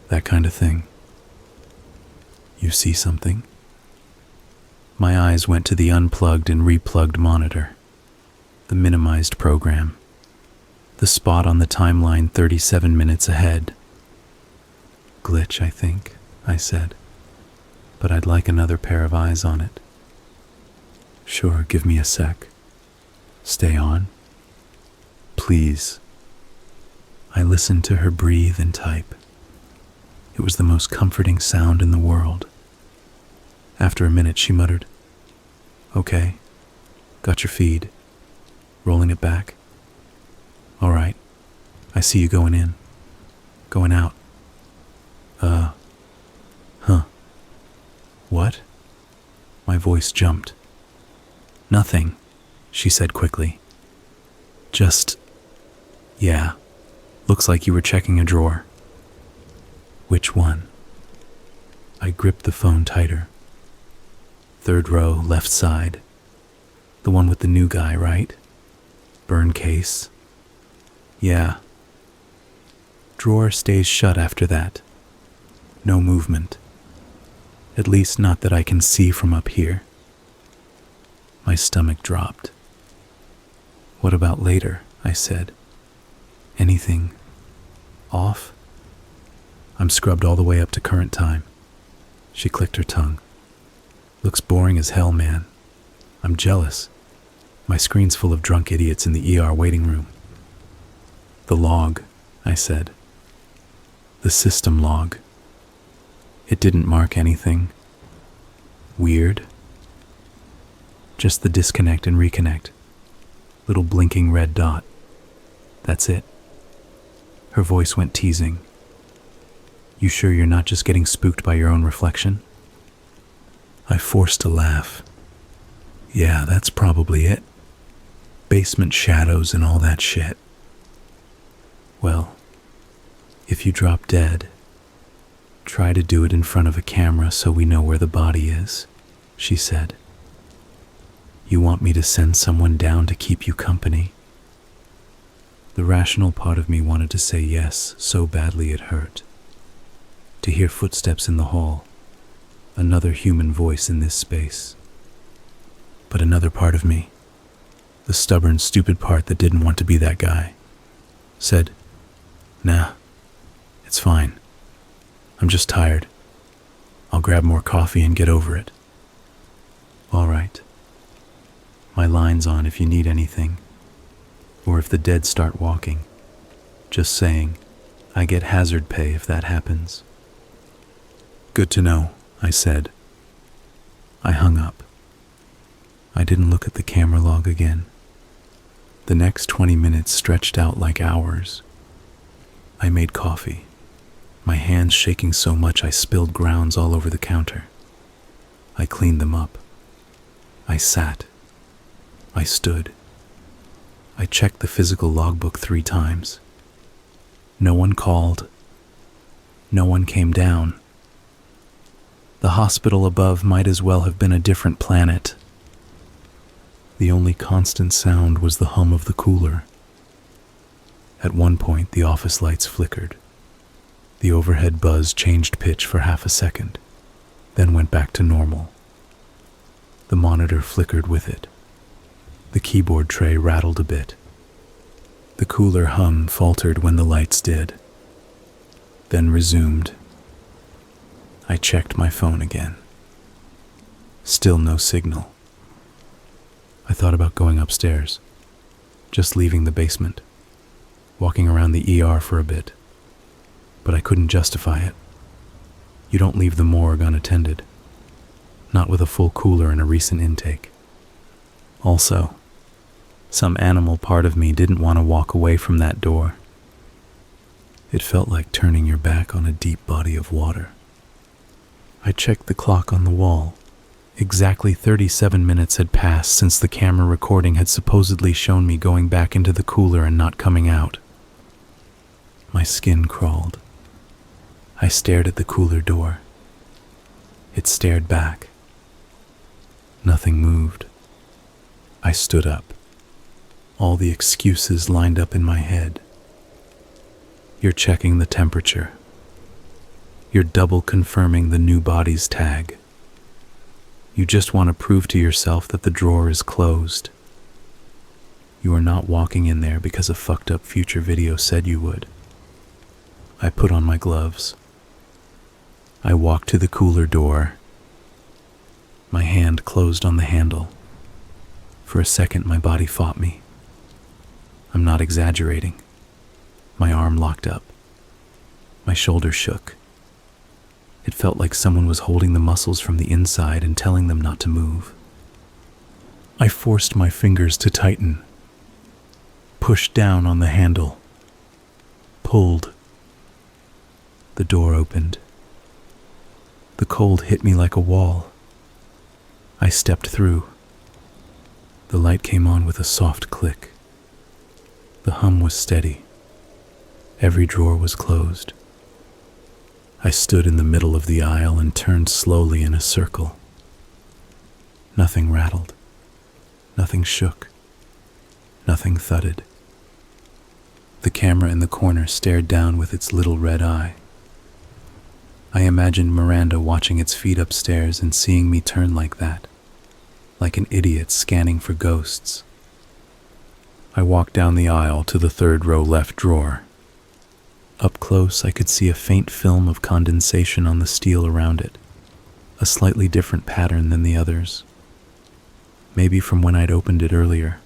that kind of thing." "You see something?" My eyes went to the unplugged and replugged monitor, the minimized program, the spot on the timeline 37 minutes ahead. "Glitch, I think," I said, "but I'd like another pair of eyes on it." "Sure, give me a sec. Stay on. Please." I listened to her breathe and type. It was the most comforting sound in the world. After a minute, she muttered, "Okay, got your feed. Rolling it back? All right, I see you going in." Going out. Huh. What? My voice jumped. Nothing, she said quickly. Yeah, looks like you were checking a drawer. Which one? I gripped the phone tighter. Third row, left side. The one with the new guy, right? Burn case. Yeah. Drawer stays shut after that. No movement. At least not that I can see from up here. My stomach dropped. What about later? I said. Anything off? I'm scrubbed all the way up to current time. She clicked her tongue. Looks boring as hell, man. I'm jealous. My screen's full of drunk idiots in the ER waiting room. The log, I said. The system log. It didn't mark anything weird. Just the disconnect and reconnect. Little blinking red dot. That's it. Her voice went teasing. You sure you're not just getting spooked by your own reflection? I forced a laugh. Yeah, that's probably it. Basement shadows and all that shit. Well, if you drop dead, try to do it in front of a camera so we know where the body is, she said. You want me to send someone down to keep you company? The rational part of me wanted to say yes so badly it hurt. To hear footsteps in the hall, another human voice in this space. But another part of me, the stubborn, stupid part that didn't want to be that guy, said, Nah, it's fine. I'm just tired. I'll grab more coffee and get over it. All right. My line's on if you need anything, or if the dead start walking. Just saying, I get hazard pay if that happens. Good to know, I said. I hung up. I didn't look at the camera log again. The next 20 minutes stretched out like hours. I made coffee, my hands shaking so much I spilled grounds all over the counter. I cleaned them up. I sat. I stood. I checked the physical logbook 3 times. No one called. No one came down. The hospital above might as well have been a different planet. The only constant sound was the hum of the cooler. At one point, the office lights flickered. The overhead buzz changed pitch for half a second, then went back to normal. The monitor flickered with it. The keyboard tray rattled a bit. The cooler hum faltered when the lights did, then resumed. I checked my phone again. Still no signal. I thought about going upstairs, just leaving the basement, walking around the ER for a bit, but I couldn't justify it. You don't leave the morgue unattended, not with a full cooler and a recent intake. Also, some animal part of me didn't want to walk away from that door. It felt like turning your back on a deep body of water. I checked the clock on the wall. Exactly 37 minutes had passed since the camera recording had supposedly shown me going back into the cooler and not coming out. My skin crawled. I stared at the cooler door. It stared back. Nothing moved. I stood up. All the excuses lined up in my head. You're checking the temperature. You're double confirming the new body's tag. You just want to prove to yourself that the drawer is closed. You are not walking in there because a fucked up future video said you would. I put on my gloves. I walked to the cooler door. My hand closed on the handle. For a second, my body fought me. I'm not exaggerating. My arm locked up. My shoulder shook. It felt like someone was holding the muscles from the inside and telling them not to move. I forced my fingers to tighten, pushed down on the handle, pulled. The door opened. The cold hit me like a wall. I stepped through. The light came on with a soft click. The hum was steady. Every drawer was closed. I stood in the middle of the aisle and turned slowly in a circle. Nothing rattled. Nothing shook. Nothing thudded. The camera in the corner stared down with its little red eye. I imagined Miranda watching its feet upstairs and seeing me turn like that, like an idiot scanning for ghosts. I walked down the aisle to the third row left drawer. Up close, I could see a faint film of condensation on the steel around it, a slightly different pattern than the others. Maybe from when I'd opened it earlier.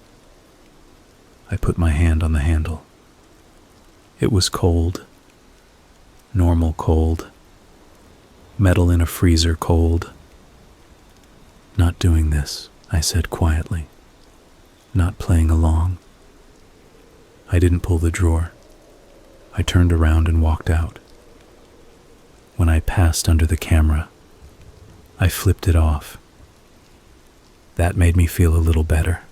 I put my hand on the handle. It was cold. Normal cold. Metal in a freezer cold. "Not doing this," I said quietly. "Not playing along." I didn't pull the drawer. I turned around and walked out. When I passed under the camera, I flipped it off. That made me feel a little better.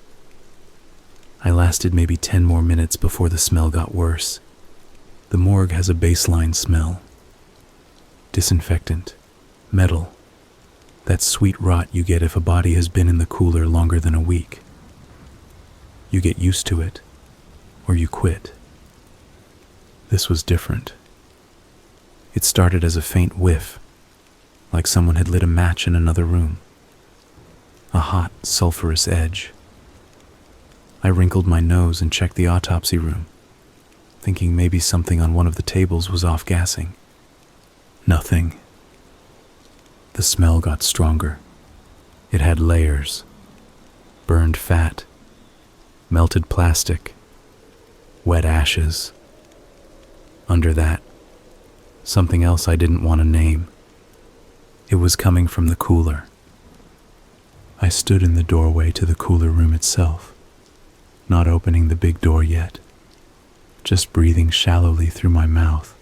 I lasted maybe 10 more minutes before the smell got worse. The morgue has a baseline smell. Disinfectant, metal, that sweet rot you get if a body has been in the cooler longer than a week. You get used to it, or you quit. This was different. It started as a faint whiff, like someone had lit a match in another room. A hot, sulfurous edge. I wrinkled my nose and checked the autopsy room, thinking maybe something on one of the tables was off-gassing. Nothing. The smell got stronger. It had layers. Burned fat. Melted plastic. Wet ashes. Under that, something else I didn't want to name. It was coming from the cooler. I stood in the doorway to the cooler room itself, not opening the big door yet, just breathing shallowly through my mouth.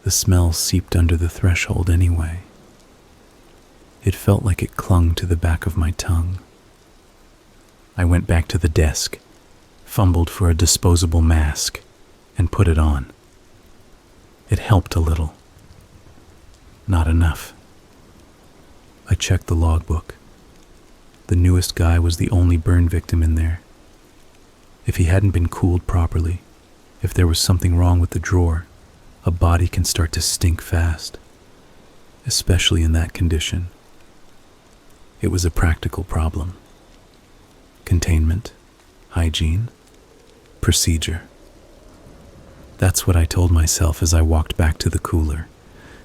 The smell seeped under the threshold anyway. It felt like it clung to the back of my tongue. I went back to the desk, fumbled for a disposable mask, and put it on. It helped a little. Not enough. I checked the logbook. The newest guy was the only burn victim in there. If he hadn't been cooled properly, if there was something wrong with the drawer, a body can start to stink fast, especially in that condition. It was a practical problem. Containment, hygiene, procedure. That's what I told myself as I walked back to the cooler,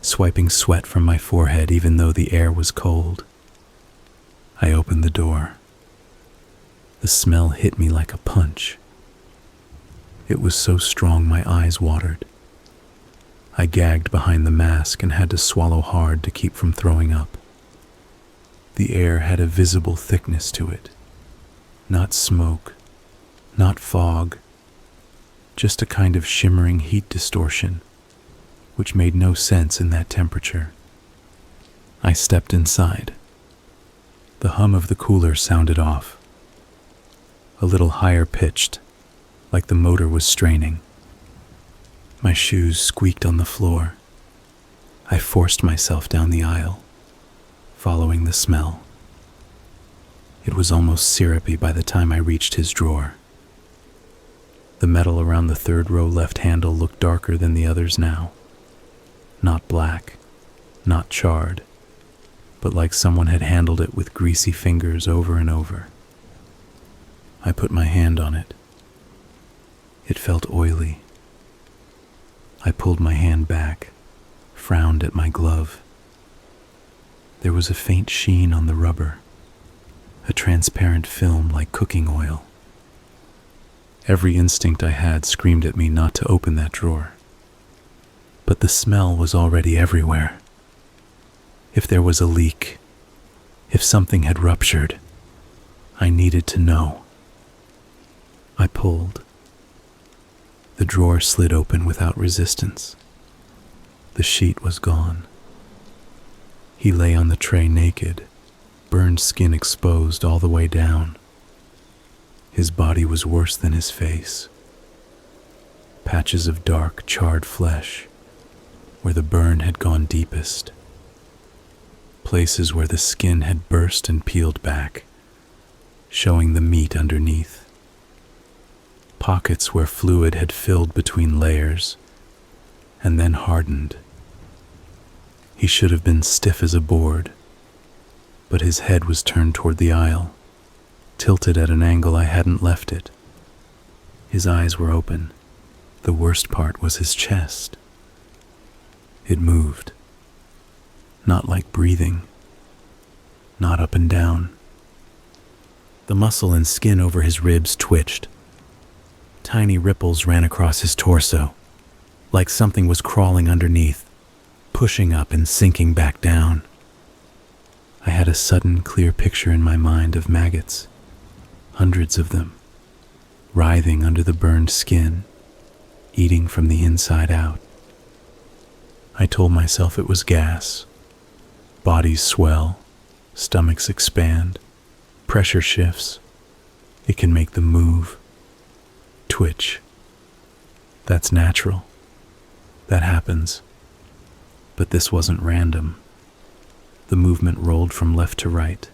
swiping sweat from my forehead even though the air was cold. I opened the door. The smell hit me like a punch. It was so strong my eyes watered. I gagged behind the mask and had to swallow hard to keep from throwing up. The air had a visible thickness to it. Not smoke, not fog, just a kind of shimmering heat distortion, which made no sense in that temperature. I stepped inside. The hum of the cooler sounded off, a little higher pitched, like the motor was straining. My shoes squeaked on the floor. I forced myself down the aisle, following the smell. It was almost syrupy by the time I reached his drawer. The metal around the third row left handle looked darker than the others now. Not black, not charred, but like someone had handled it with greasy fingers over and over. I put my hand on it. It felt oily. I pulled my hand back, frowned at my glove. There was a faint sheen on the rubber, a transparent film like cooking oil. Every instinct I had screamed at me not to open that drawer. But the smell was already everywhere. If there was a leak, if something had ruptured, I needed to know. I pulled. The drawer slid open without resistance. The sheet was gone. He lay on the tray naked, burned skin exposed all the way down. His body was worse than his face. Patches of dark, charred flesh, where the burn had gone deepest. Places where the skin had burst and peeled back, showing the meat underneath. Pockets where fluid had filled between layers and then hardened. He should have been stiff as a board, but his head was turned toward the aisle, tilted at an angle I hadn't left it. His eyes were open. The worst part was his chest. It moved. Not like breathing. Not up and down. The muscle and skin over his ribs twitched. Tiny ripples ran across his torso, like something was crawling underneath, pushing up and sinking back down. I had a sudden, clear picture in my mind of maggots, hundreds of them, writhing under the burned skin, eating from the inside out. I told myself it was gas. Bodies swell, stomachs expand, pressure shifts. It can make them move, twitch. That's natural. That happens. But this wasn't random. The movement rolled from left to right,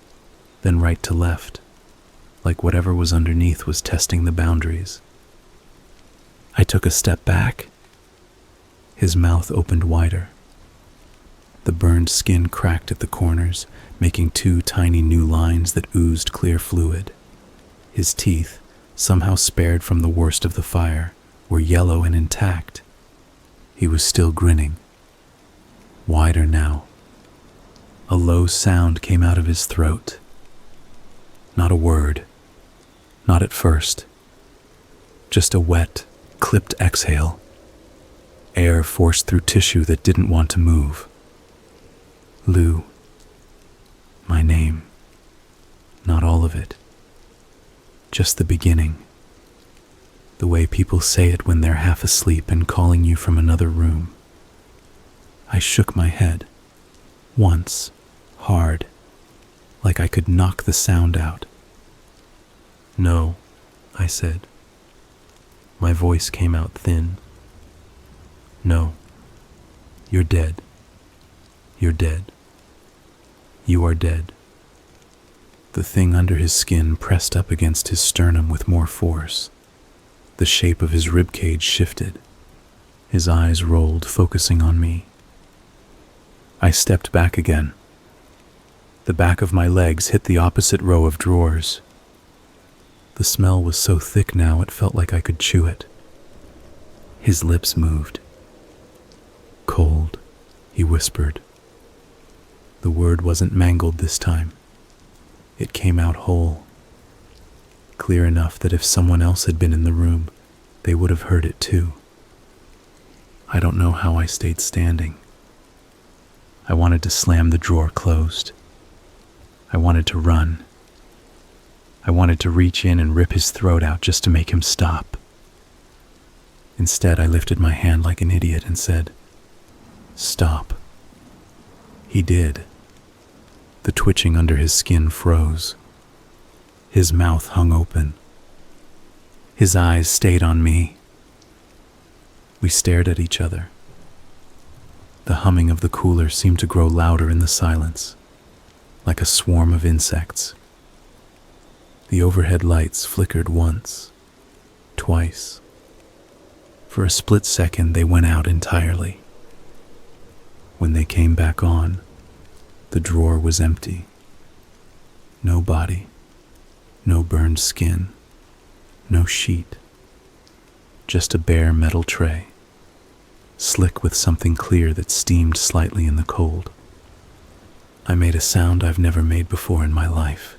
then right to left, like whatever was underneath was testing the boundaries. I took a step back. His mouth opened wider. The burned skin cracked at the corners, making two tiny new lines that oozed clear fluid. His teeth, somehow spared from the worst of the fire, were yellow and intact. He was still grinning. Wider now. A low sound came out of his throat. Not a word. Not at first. Just a wet, clipped exhale. Air forced through tissue that didn't want to move. Lou. My name. Not all of it. Just the beginning. The way people say it when they're half asleep and calling you from another room. I shook my head. Once. Hard. Like I could knock the sound out. No, I said. My voice came out thin. No. You're dead. You're dead. You are dead. The thing under his skin pressed up against his sternum with more force. The shape of his ribcage shifted. His eyes rolled, focusing on me. I stepped back again. The back of my legs hit the opposite row of drawers. The smell was so thick now it felt like I could chew it. His lips moved. Cold, he whispered. The word wasn't mangled this time. It came out whole. Clear enough that if someone else had been in the room, they would have heard it too. I don't know how I stayed standing. I wanted to slam the drawer closed. I wanted to run. I wanted to reach in and rip his throat out just to make him stop. Instead, I lifted my hand like an idiot and said, "Stop." He did. The twitching under his skin froze. His mouth hung open. His eyes stayed on me. We stared at each other. The humming of the cooler seemed to grow louder in the silence, like a swarm of insects. The overhead lights flickered once, twice. For a split second, they went out entirely. When they came back on, the drawer was empty. No body, no burned skin, no sheet. Just a bare metal tray, slick with something clear that steamed slightly in the cold. I made a sound I've never made before in my life.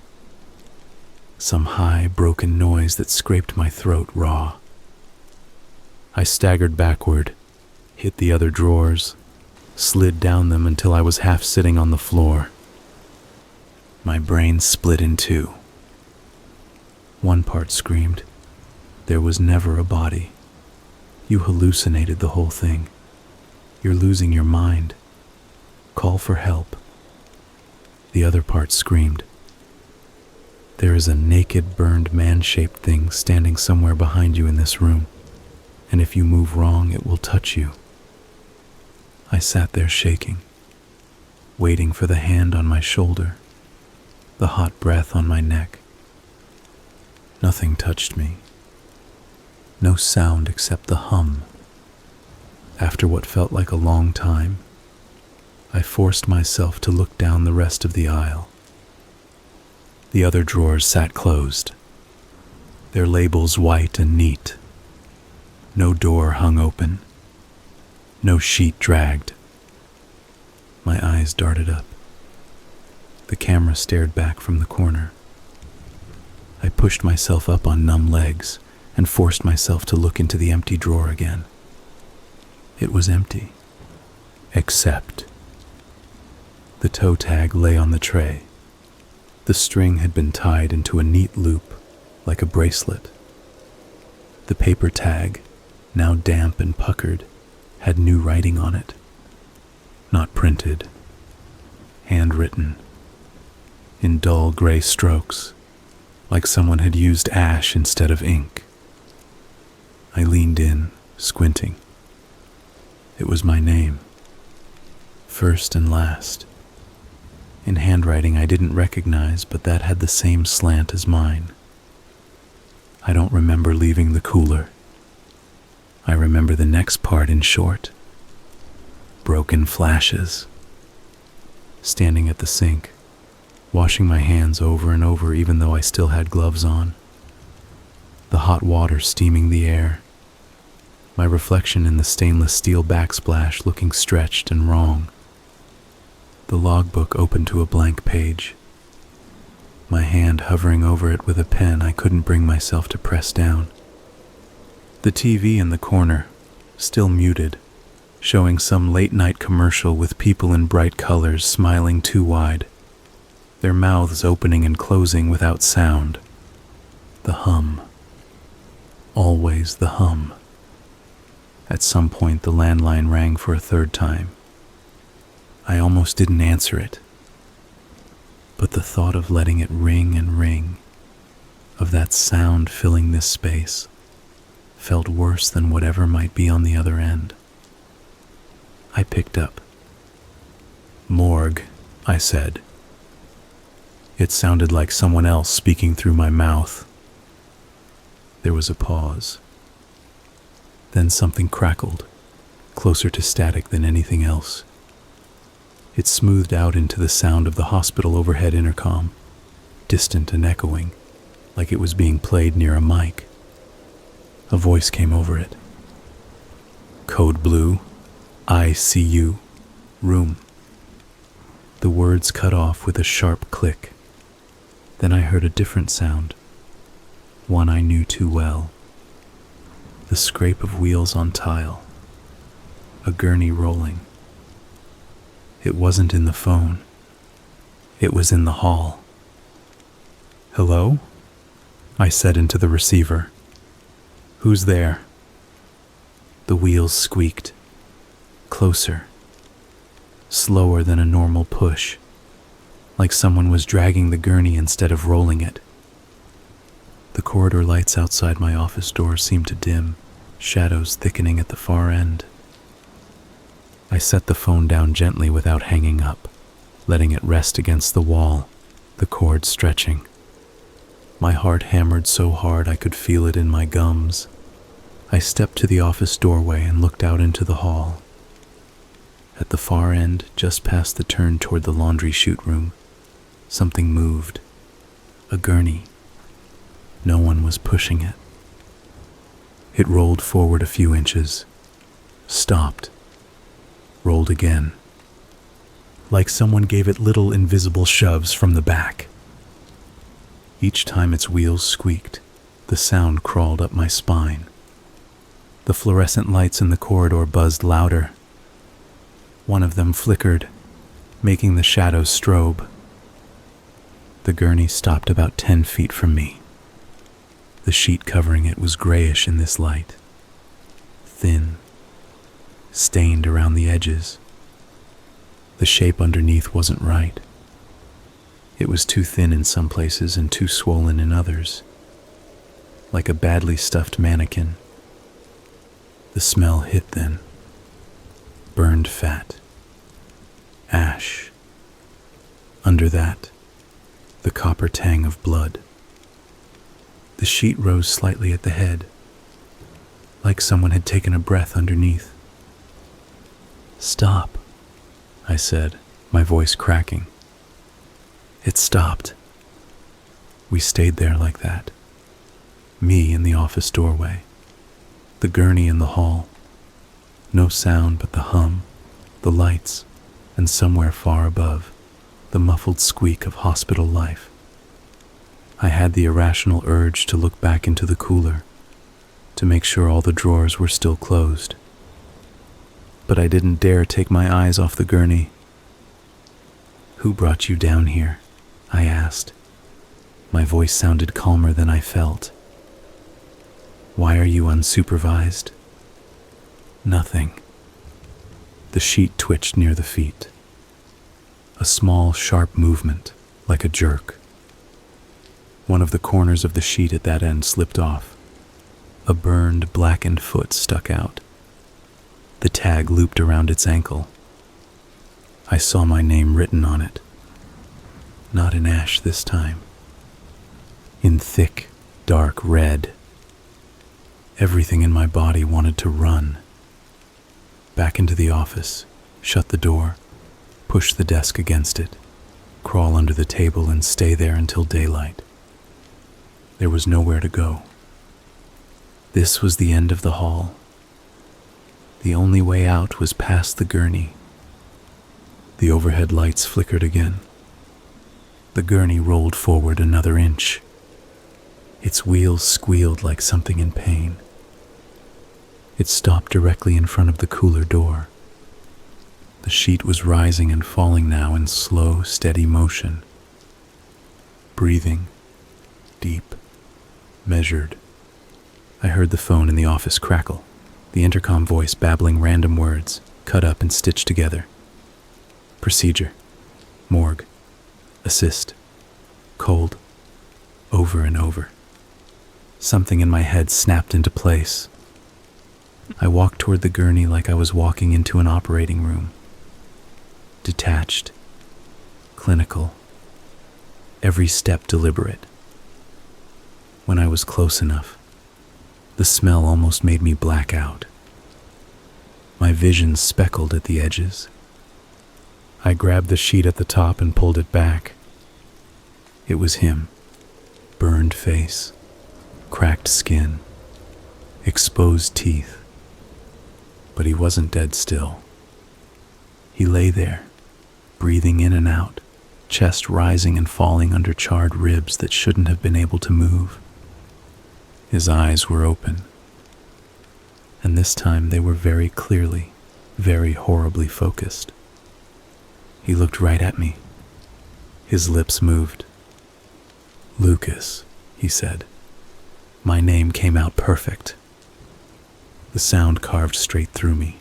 Some high, broken noise that scraped my throat raw. I staggered backward, hit the other drawers, slid down them until I was half sitting on the floor. My brain split in two. One part screamed, "There was never a body. You hallucinated the whole thing." You're losing your mind. Call for help." The other part screamed, "There is a naked, burned, man-shaped thing standing somewhere behind you in this room, and if you move wrong, it will touch you." I sat there shaking, waiting for the hand on my shoulder, the hot breath on my neck. Nothing touched me. No sound except the hum. After what felt like a long time, I forced myself to look down the rest of the aisle. The other drawers sat closed, their labels white and neat. No door hung open, no sheet dragged. My eyes darted up. The camera stared back from the corner. I pushed myself up on numb legs and forced myself to look into the empty drawer again. It was empty, except the toe tag lay on the tray. The string had been tied into a neat loop, like a bracelet. The paper tag, now damp and puckered, had new writing on it. Not printed, handwritten, in dull gray strokes, like someone had used ash instead of ink. I leaned in, squinting. It was my name, first and last. In handwriting I didn't recognize, but that had the same slant as mine. I don't remember leaving the cooler. I remember the next part in short. Broken flashes. Standing at the sink, washing my hands over and over even though I still had gloves on. The hot water steaming the air. My reflection in the stainless steel backsplash looking stretched and wrong. The logbook open to a blank page. My hand hovering over it with a pen I couldn't bring myself to press down. The TV in the corner, still muted, showing some late-night commercial with people in bright colors smiling too wide, their mouths opening and closing without sound. The hum. Always the hum. At some point the landline rang for a third time. I almost didn't answer it, but the thought of letting it ring and ring, of that sound filling this space, felt worse than whatever might be on the other end. I picked up. "Morgue," I said. It sounded like someone else speaking through my mouth. There was a pause. Then something crackled, closer to static than anything else. It smoothed out into the sound of the hospital overhead intercom, distant and echoing, like it was being played near a mic. A voice came over it. "Code Blue, ICU, room." The words cut off with a sharp click. Then I heard a different sound, one I knew too well. The scrape of wheels on tile, a gurney rolling. It wasn't in the phone. It was in the hall. "Hello?" I said into the receiver. "Who's there?" The wheels squeaked. Closer. Slower than a normal push. Like someone was dragging the gurney instead of rolling it. The corridor lights outside my office door seemed to dim, shadows thickening at the far end. I set the phone down gently without hanging up, letting it rest against the wall, the cord stretching. My heart hammered so hard I could feel it in my gums. I stepped to the office doorway and looked out into the hall. At the far end, just past the turn toward the laundry chute room, something moved. A gurney. No one was pushing it. It rolled forward a few inches, stopped, rolled again, like someone gave it little invisible shoves from the back. Each time its wheels squeaked, the sound crawled up my spine. The fluorescent lights in the corridor buzzed louder. One of them flickered, making the shadows strobe. The gurney stopped about 10 feet from me. The sheet covering it was grayish in this light, thin, stained around the edges. The shape underneath wasn't right. It was too thin in some places and too swollen in others, like a badly stuffed mannequin. The smell hit then. Burned fat. Ash. Under that, the copper tang of blood. The sheet rose slightly at the head, like someone had taken a breath underneath. "Stop," I said, my voice cracking. It stopped. We stayed there like that. Me in the office doorway, the gurney in the hall. No sound but the hum, the lights, and somewhere far above, the muffled squeak of hospital life. I had the irrational urge to look back into the cooler, to make sure all the drawers were still closed. But I didn't dare take my eyes off the gurney. "Who brought you down here?" I asked. My voice sounded calmer than I felt. "Why are you unsupervised?" "Nothing." The sheet twitched near the feet. A small, sharp movement, like a jerk. One of the corners of the sheet at that end slipped off. A burned, blackened foot stuck out. The tag looped around its ankle. I saw my name written on it. Not in ash this time. In thick, dark red. Everything in my body wanted to run. Back into the office, shut the door, push the desk against it, crawl under the table and stay there until daylight. There was nowhere to go. This was the end of the hall. The only way out was past the gurney. The overhead lights flickered again. The gurney rolled forward another inch. Its wheels squealed like something in pain. It stopped directly in front of the cooler door. The sheet was rising and falling now in slow, steady motion. Breathing, deep, measured. I heard the phone in the office crackle, the intercom voice babbling random words, cut up and stitched together. Procedure, morgue, assist, cold, over and over. Something in my head snapped into place. I walked toward the gurney like I was walking into an operating room. Detached, clinical, every step deliberate. When I was close enough, the smell almost made me black out. My vision speckled at the edges. I grabbed the sheet at the top and pulled it back. It was him. Burned face, cracked skin, exposed teeth. But he wasn't dead still. He lay there, breathing in and out, chest rising and falling under charred ribs that shouldn't have been able to move. His eyes were open, and this time they were very clearly, very horribly focused. He looked right at me. His lips moved. "Lucas," he said. My name came out perfect. The sound carved straight through me.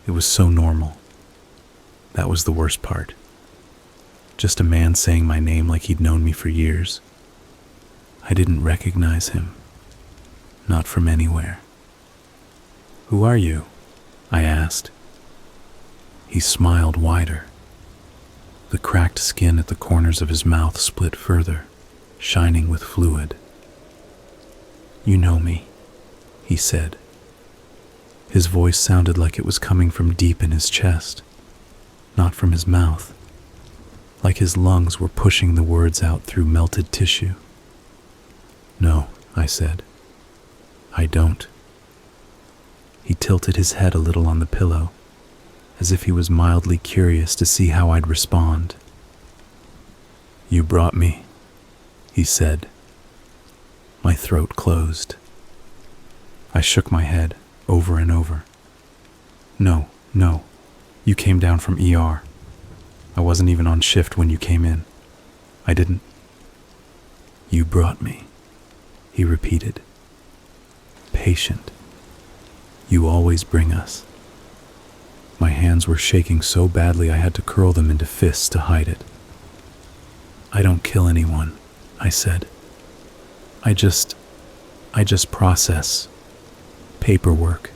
It was so normal. That was the worst part. Just a man saying my name like he'd known me for years. I didn't recognize him. Not from anywhere. "Who are you?" I asked. He smiled wider. The cracked skin at the corners of his mouth split further, shining with fluid. "You know me," he said. His voice sounded like it was coming from deep in his chest, not from his mouth, like his lungs were pushing the words out through melted tissue. "No," I said. "I don't." He tilted his head a little on the pillow, as if he was mildly curious to see how I'd respond. "You brought me," he said. My throat closed. I shook my head over and over. No, you came down from ER. I wasn't even on shift when you came in. I didn't." "You brought me," he repeated. "Patient. You always bring us. My hands were shaking so badly I had to curl them into fists to hide it. "I don't kill anyone," I said. I just process. Paperwork.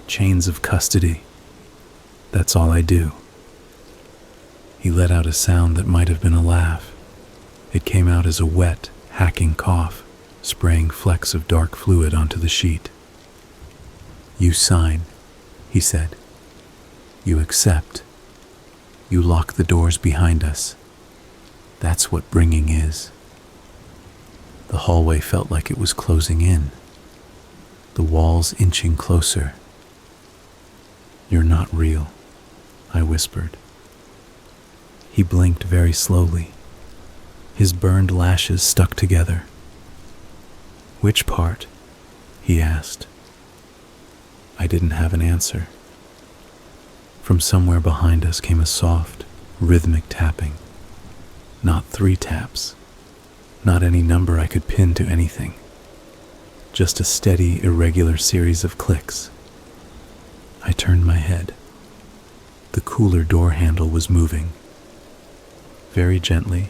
Chains of custody. That's all I do." He let out a sound that might have been a laugh. It came out as a wet, hacking cough, spraying flecks of dark fluid onto the sheet. "You sign," he said. "You accept. You lock the doors behind us. That's what bringing is." The hallway felt like it was closing in, the walls inching closer. "You're not real," I whispered. He blinked very slowly. His burned lashes stuck together. "Which part?" he asked. I didn't have an answer. From somewhere behind us came a soft, rhythmic tapping. Not 3 taps. Not any number I could pin to anything. Just a steady, irregular series of clicks. I turned my head. The cooler door handle was moving. Very gently,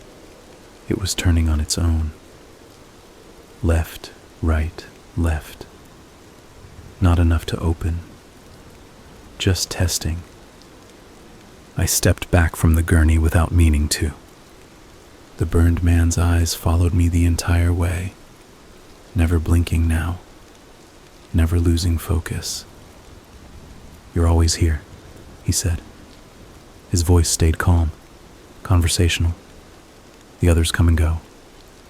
it was turning on its own. Left, right, left. Not enough to open. Just testing. I stepped back from the gurney without meaning to. The burned man's eyes followed me the entire way, never blinking now, never losing focus. "You're always here," he said. His voice stayed calm, conversational. "The others come and go.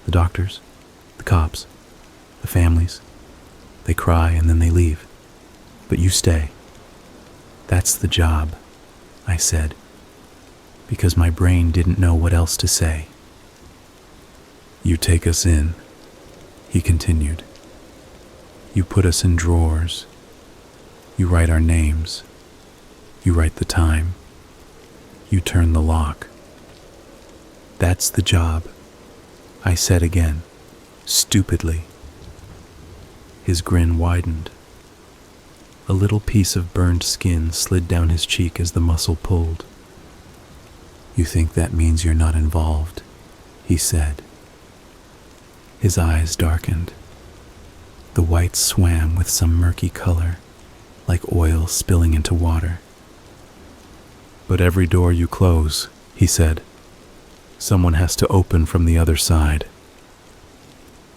The doctors, the cops, the families. They cry and then they leave. But you stay. That's the job," I said, because my brain didn't know what else to say. "You take us in," he continued. "You put us in drawers. You write our names. You write the time. You turn the lock. That's the job," I said again, stupidly. His grin widened. A little piece of burned skin slid down his cheek as the muscle pulled. "You think that means you're not involved," he said. His eyes darkened. The whites swam with some murky color, like oil spilling into water. "But every door you close," he said, "someone has to open from the other side."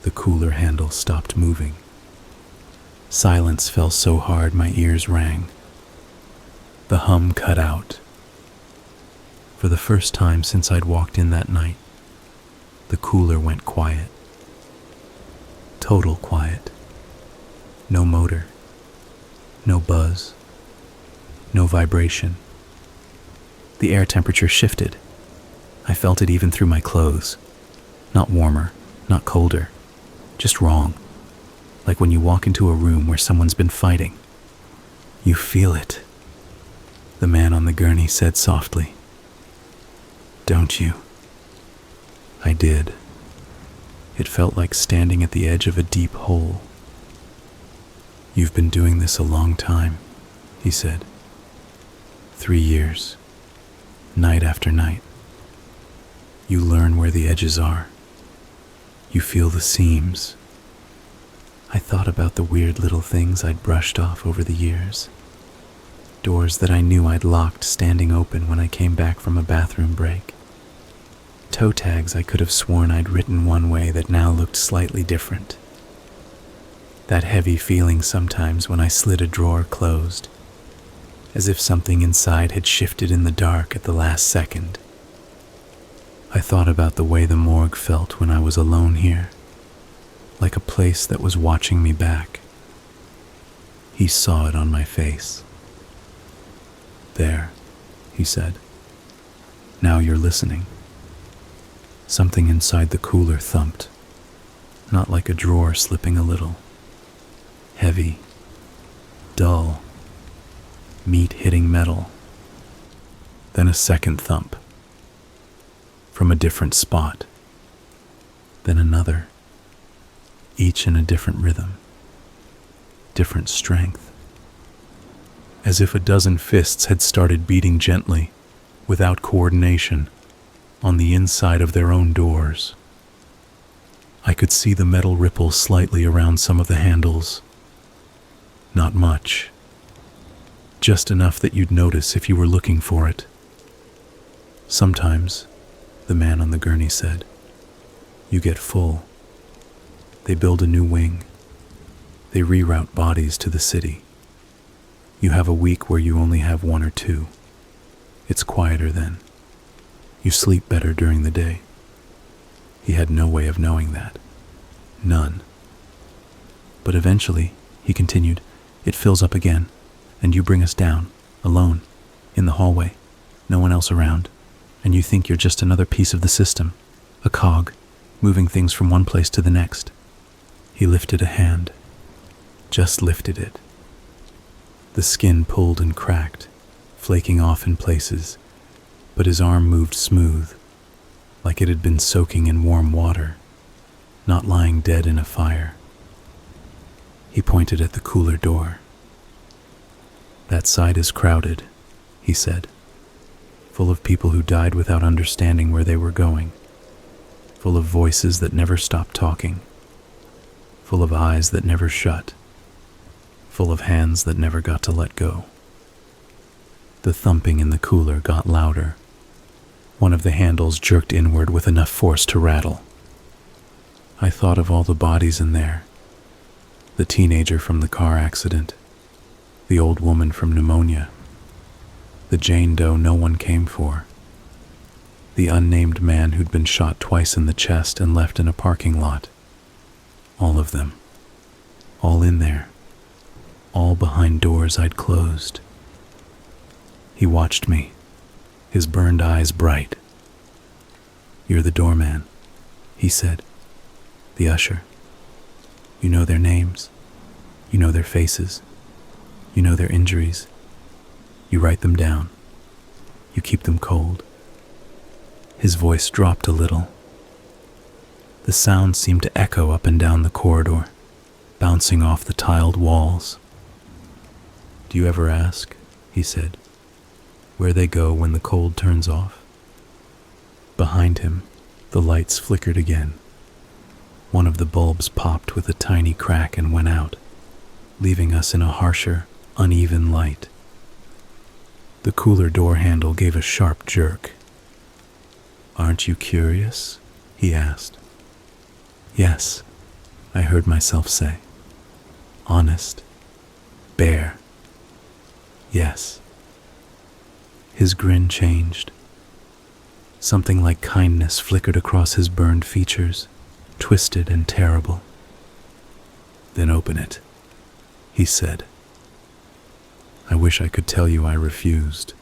The cooler handle stopped moving. Silence fell so hard my ears rang. The hum cut out. For the first time since I'd walked in that night, the cooler went quiet. Total quiet. No motor. No buzz. No vibration. The air temperature shifted. I felt it even through my clothes. Not warmer, not colder. Just wrong. Like when you walk into a room where someone's been fighting. You feel it, the man on the gurney said softly. "Don't you?" I did. It felt like standing at the edge of a deep hole. "You've been doing this a long time," he said. 3 years, night after night. You learn where the edges are. You feel the seams. I thought about the weird little things I'd brushed off over the years. Doors that I knew I'd locked standing open when I came back from a bathroom break. Toe tags I could have sworn I'd written one way that now looked slightly different. That heavy feeling sometimes when I slid a drawer closed, as if something inside had shifted in the dark at the last second. I thought about the way the morgue felt when I was alone here, like a place that was watching me back. He saw it on my face. "There," he said. "Now you're listening." Something inside the cooler thumped, not like a drawer slipping a little. Heavy, dull, meat hitting metal. Then a second thump, from a different spot. Then another, each in a different rhythm, different strength. as if a dozen fists had started beating gently, without coordination, on the inside of their own doors. I could see the metal ripple slightly around some of the handles. Not much. Just enough that you'd notice if you were looking for it. Sometimes, the man on the gurney said, you get full. They build a new wing. They reroute bodies to the city. You have a week where you only have one or two. It's quieter then. You sleep better during the day. He had no way of knowing that. None. But eventually, he continued, it fills up again, and you bring us down, alone, in the hallway, no one else around, and you think you're just another piece of the system, a cog, moving things from one place to the next. He lifted a hand. Just lifted it. The skin pulled and cracked, flaking off in places, but his arm moved smooth, like it had been soaking in warm water, not lying dead in a fire. He pointed at the cooler door. That side is crowded, he said, full of people who died without understanding where they were going, full of voices that never stopped talking, full of eyes that never shut, full of hands that never got to let go. The thumping in the cooler got louder. One of the handles jerked inward with enough force to rattle. I thought of all the bodies in there. The teenager from the car accident, the old woman from pneumonia, the Jane Doe no one came for, the unnamed man who'd been shot twice in the chest and left in a parking lot. All of them. All in there. All behind doors I'd closed. He watched me, his burned eyes bright. You're the doorman, he said. The usher. You know their names. You know their faces. You know their injuries. You write them down. You keep them cold. His voice dropped a little. The sound seemed to echo up and down the corridor, bouncing off the tiled walls. Do you ever ask, he said, where they go when the cold turns off? Behind him, the lights flickered again. One of the bulbs popped with a tiny crack and went out, leaving us in a harsher, uneven light. The cooler door handle gave a sharp jerk. Aren't you curious? He asked. Yes, I heard myself say. Honest. Bare. Yes. His grin changed. Something like kindness flickered across his burned features, twisted and terrible. Then open it, he said. I wish I could tell you I refused.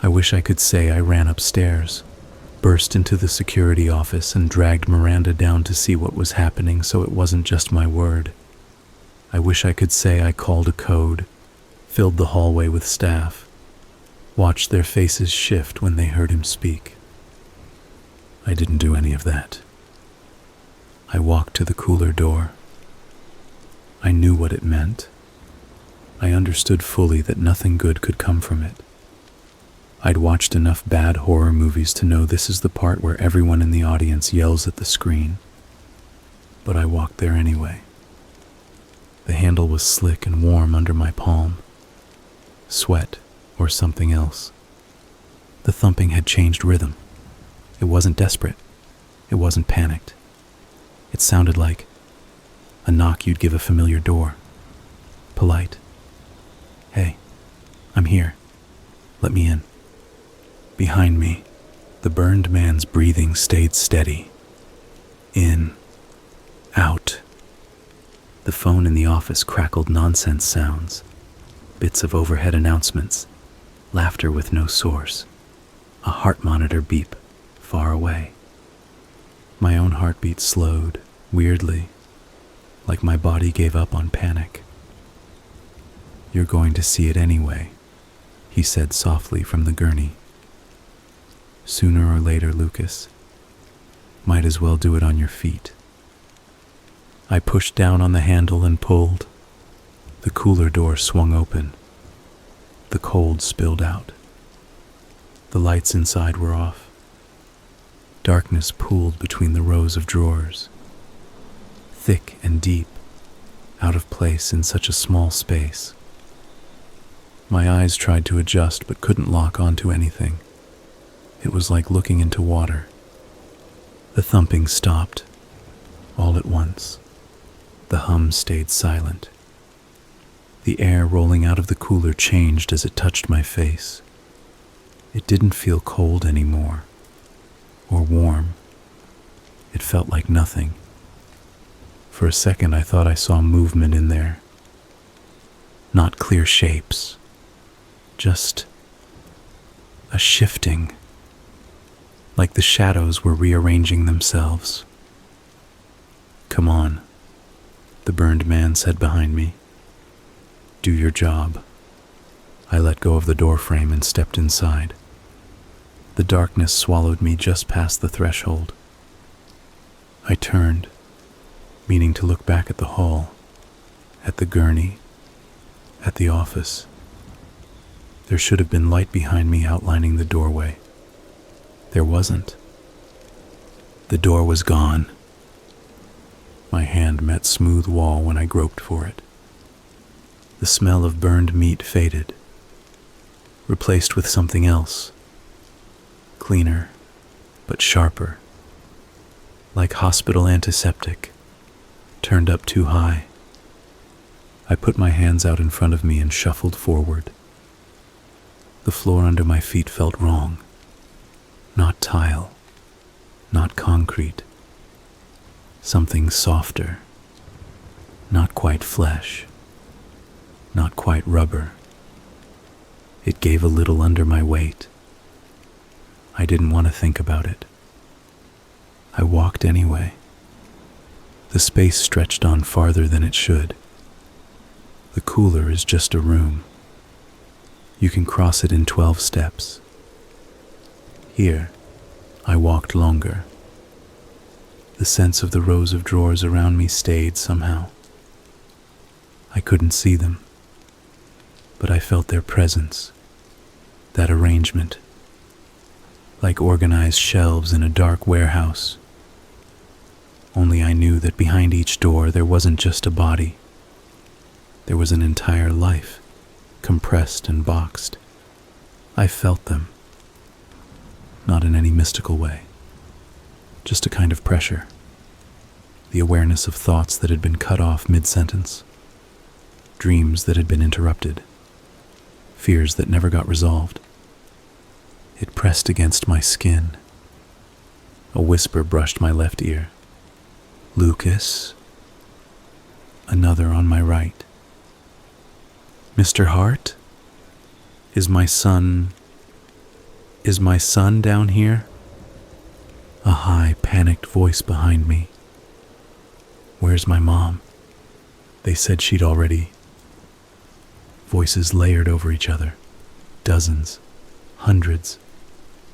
I wish I could say I ran upstairs, burst into the security office and dragged Miranda down to see what was happening so it wasn't just my word. I wish I could say I called a code, filled the hallway with staff, watched their faces shift when they heard him speak. I didn't do any of that. I walked to the cooler door. I knew what it meant. I understood fully that nothing good could come from it. I'd watched enough bad horror movies to know this is the part where everyone in the audience yells at the screen. But I walked there anyway. The handle was slick and warm under my palm. Sweat or something else. The thumping had changed rhythm. It wasn't desperate. It wasn't panicked. It sounded like a knock you'd give a familiar door. Polite. Hey, I'm here. Let me in. Behind me, the burned man's breathing stayed steady. In. Out. The phone in the office crackled nonsense sounds, bits of overhead announcements, laughter with no source, a heart monitor beep, far away. My own heartbeat slowed, weirdly, like my body gave up on panic. You're going to see it anyway, he said softly from the gurney. Sooner or later, Lucas. Might as well do it on your feet. I pushed down on the handle and pulled. The cooler door swung open, the cold spilled out. The lights inside were off. Darkness pooled between the rows of drawers, thick and deep, out of place in such a small space. My eyes tried to adjust but couldn't lock onto anything. It was like looking into water. The thumping stopped, all at once. The hum stayed silent. The air rolling out of the cooler changed as it touched my face. It didn't feel cold anymore, or warm. It felt like nothing. For a second I thought I saw movement in there. Not clear shapes, just a shifting, like the shadows were rearranging themselves. "Come on," the burned man said behind me. "Do your job." I let go of the doorframe and stepped inside. The darkness swallowed me just past the threshold. I turned, meaning to look back at the hall, at the gurney, at the office. There should have been light behind me outlining the doorway. There wasn't. The door was gone. My hand met smooth wall when I groped for it. The smell of burned meat faded, replaced with something else, cleaner, but sharper, like hospital antiseptic, turned up too high. I put my hands out in front of me and shuffled forward. The floor under my feet felt wrong. Not tile, not concrete. Something softer, not quite flesh, not quite rubber. It gave a little under my weight. I didn't want to think about it. I walked anyway. The space stretched on farther than it should. The cooler is just a room. You can cross it in 12 steps. Here, I walked longer. The sense of the rows of drawers around me stayed somehow. I couldn't see them, but I felt their presence, that arrangement, like organized shelves in a dark warehouse. Only I knew that behind each door there wasn't just a body. There was an entire life, compressed and boxed. I felt them, not in any mystical way, just a kind of pressure, the awareness of thoughts that had been cut off mid-sentence, dreams that had been interrupted, fears that never got resolved. It pressed against my skin. A whisper brushed my left ear. "Lucas?" Another on my right. "Mr. Hart? Is my son down here?" A high, panicked voice behind me. "Where's my mom?" They said she'd already. Voices layered over each other. Dozens, hundreds.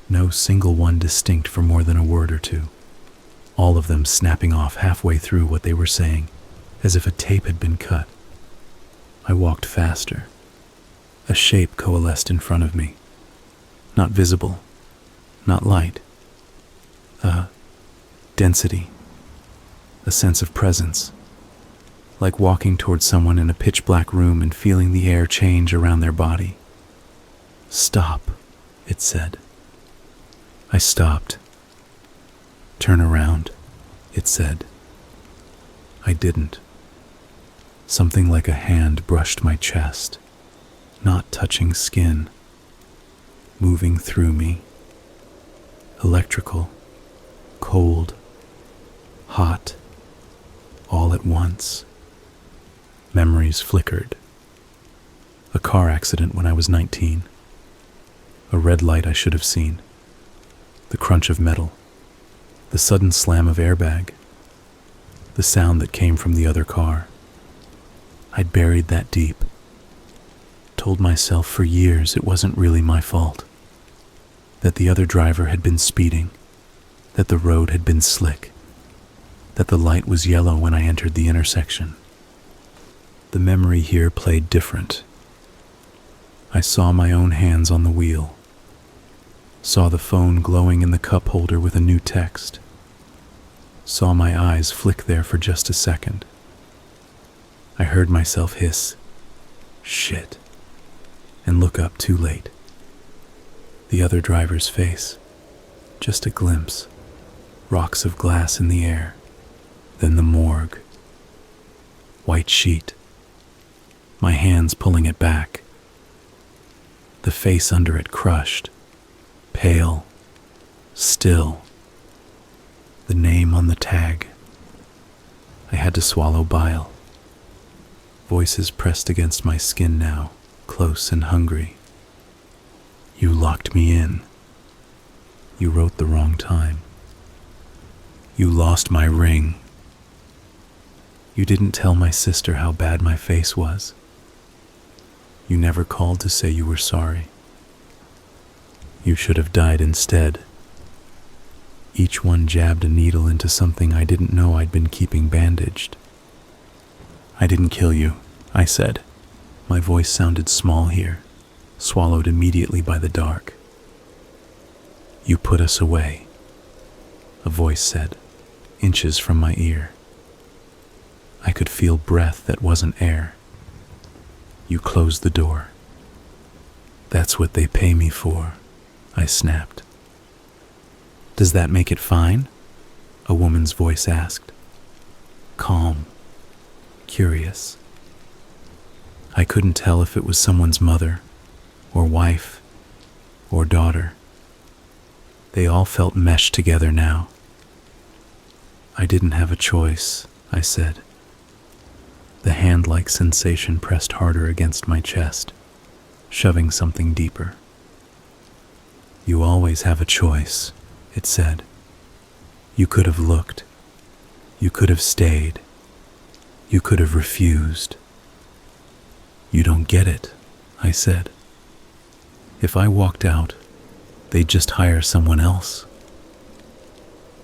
No single one distinct for more than a word or two. All of them snapping off halfway through what they were saying, as if a tape had been cut. I walked faster. A shape coalesced in front of me. Not visible, not light. A density, a sense of presence, like walking towards someone in a pitch-black room and feeling the air change around their body. "Stop," it said. I stopped. "Turn around," it said. I didn't. Something like a hand brushed my chest, not touching skin, moving through me. Electrical, cold, hot, all at once. Memories flickered. A car accident when I was 19. A red light I should have seen. The crunch of metal. The sudden slam of airbag. The sound that came from the other car. I'd buried that deep. Told myself for years it wasn't really my fault. That the other driver had been speeding. That the road had been slick. That the light was yellow when I entered the intersection. The memory here played different. I saw my own hands on the wheel, saw the phone glowing in the cup holder with a new text, saw my eyes flick there for just a second. I heard myself hiss, "Shit," and look up too late. The other driver's face, just a glimpse, rocks of glass in the air, then the morgue. White sheet, my hands pulling it back, the face under it crushed, pale, still. The name on the tag. I had to swallow bile. Voices pressed against my skin now, close and hungry. "You locked me in. You wrote the wrong time. You lost my ring. You didn't tell my sister how bad my face was. You never called to say you were sorry. You should have died instead." Each one jabbed a needle into something I didn't know I'd been keeping bandaged. "I didn't kill you," I said. My voice sounded small here, swallowed immediately by the dark. "You put us away," a voice said, inches from my ear. I could feel breath that wasn't air. "You closed the door." "That's what they pay me for," I snapped. "Does that make it fine?" a woman's voice asked. Calm, curious. I couldn't tell if it was someone's mother, or wife, or daughter. They all felt meshed together now. "I didn't have a choice," I said. The hand-like sensation pressed harder against my chest, shoving something deeper. "You always have a choice," it said. "You could have looked. You could have stayed. You could have refused." "You don't get it," I said. "If I walked out, they'd just hire someone else.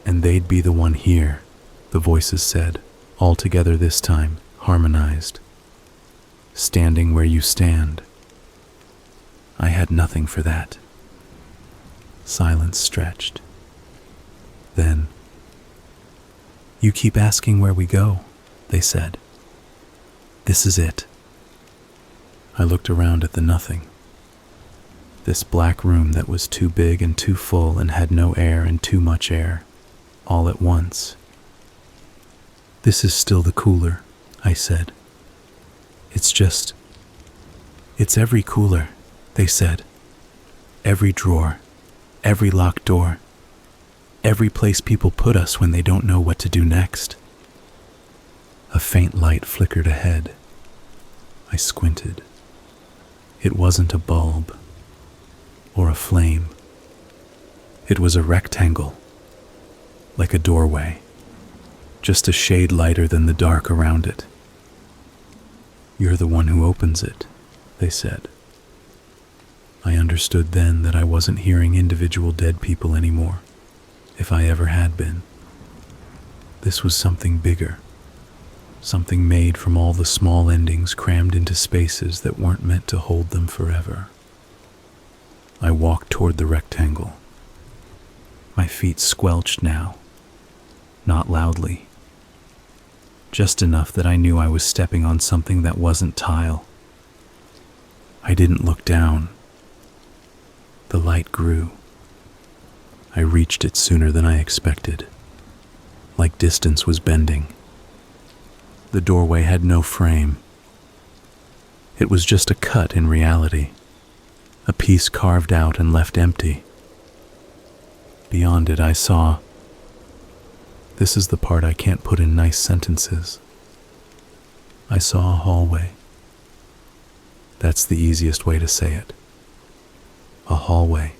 And they'd be the one here," the voices said, all together this time, harmonized. "Standing where you stand." I had nothing for that. Silence stretched. Then, "You keep asking where we go," they said. "This is it." I looked around at the nothing. This black room that was too big and too full and had no air and too much air, all at once. "This is still the cooler," I said. It's every cooler," they said. "Every drawer, every locked door, every place people put us when they don't know what to do next." A faint light flickered ahead. I squinted. It wasn't a bulb or a flame. It was a rectangle, like a doorway, just a shade lighter than the dark around it. "You're the one who opens it," they said. I understood then that I wasn't hearing individual dead people anymore, if I ever had been. This was something bigger, something made from all the small endings crammed into spaces that weren't meant to hold them forever. I walked toward the rectangle. My feet squelched now, not loudly, just enough that I knew I was stepping on something that wasn't tile. I didn't look down. The light grew. I reached it sooner than I expected, like distance was bending. The doorway had no frame. It was just a cut in reality, a piece carved out and left empty. Beyond it I saw. This is the part I can't put in nice sentences. I saw a hallway. That's the easiest way to say it. A hallway.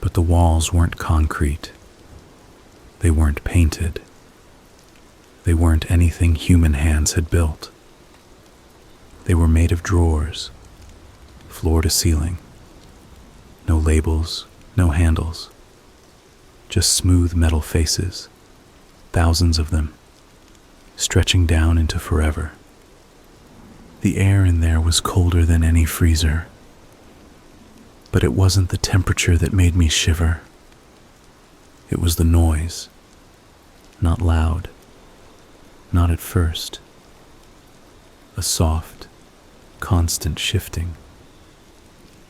But the walls weren't concrete. They weren't painted. They weren't anything human hands had built. They were made of drawers, floor to ceiling. No labels, no handles. Just smooth metal faces, thousands of them, stretching down into forever. The air in there was colder than any freezer. But it wasn't the temperature that made me shiver. It was the noise. Not loud. Not at first. A soft, constant shifting.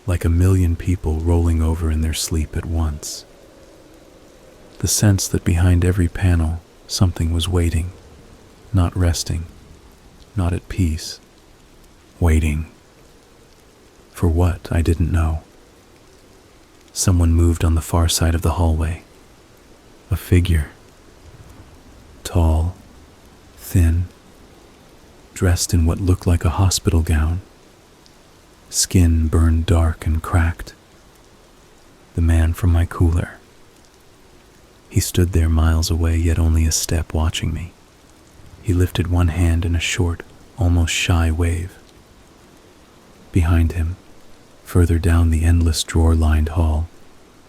Like a million people rolling over in their sleep at once. The sense that behind every panel, something was waiting, not resting, not at peace. Waiting. For what, I didn't know. Someone moved on the far side of the hallway. A figure. Tall, thin, dressed in what looked like a hospital gown. Skin burned dark and cracked. The man from my cooler. He stood there miles away, yet only a step, watching me. He lifted one hand in a short, almost shy wave. Behind him, further down the endless drawer-lined hall,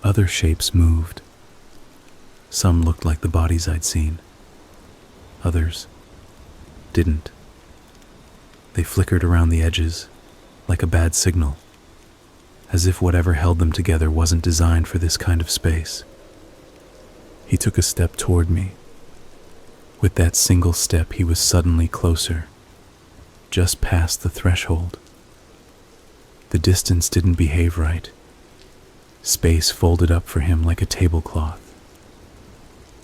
other shapes moved. Some looked like the bodies I'd seen. Others didn't. They flickered around the edges, like a bad signal, as if whatever held them together wasn't designed for this kind of space. He took a step toward me. With that single step, he was suddenly closer, just past the threshold. The distance didn't behave right. Space folded up for him like a tablecloth.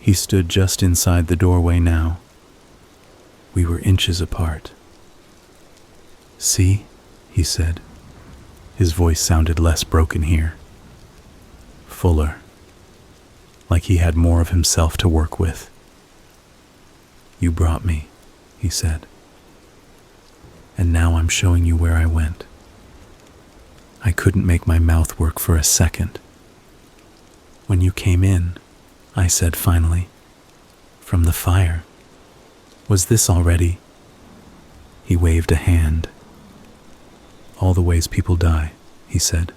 He stood just inside the doorway now. We were inches apart. "See?" he said. His voice sounded less broken here. Fuller. Like he had more of himself to work with. "You brought me," he said. "And now I'm showing you where I went." I couldn't make my mouth work for a second. "When you came in," I said finally, "from the fire. Was this already?" He waved a hand. "All the ways people die," he said.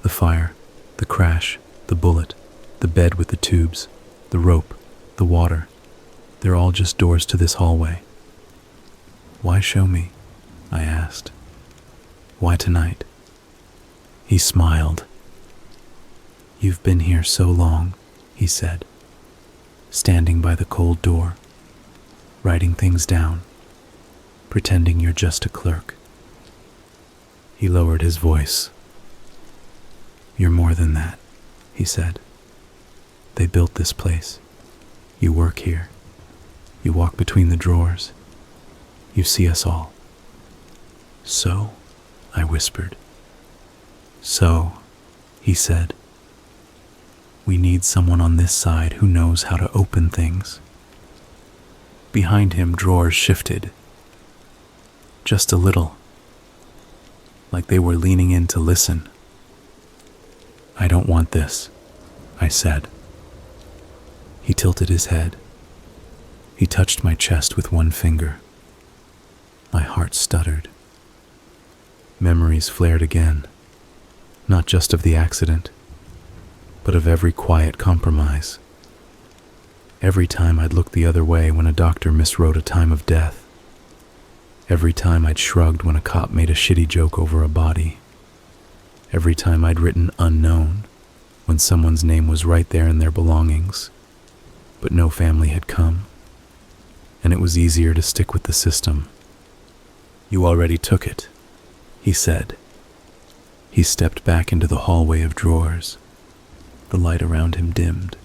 "The fire, the crash, the bullet, the bed with the tubes, the rope, the water. They're all just doors to this hallway." "Why show me?" I asked. "Why tonight?" He smiled. "You've been here so long," he said, standing by the cold door, writing things down, pretending you're just a clerk. He lowered his voice. "You're more than that," he said. "They built this place. You work here. You walk between the drawers. You see us all." "So?" I whispered. "So," he said. "We need someone on this side who knows how to open things." Behind him, drawers shifted. Just a little. Like they were leaning in to listen. "I don't want this," I said. He tilted his head. He touched my chest with one finger. My heart stuttered. Memories flared again, not just of the accident, but of every quiet compromise. Every time I'd looked the other way when a doctor miswrote a time of death. Every time I'd shrugged when a cop made a shitty joke over a body. Every time I'd written unknown when someone's name was right there in their belongings, but no family had come, and it was easier to stick with the system. "You already took it," he said. He stepped back into the hallway of drawers. The light around him dimmed.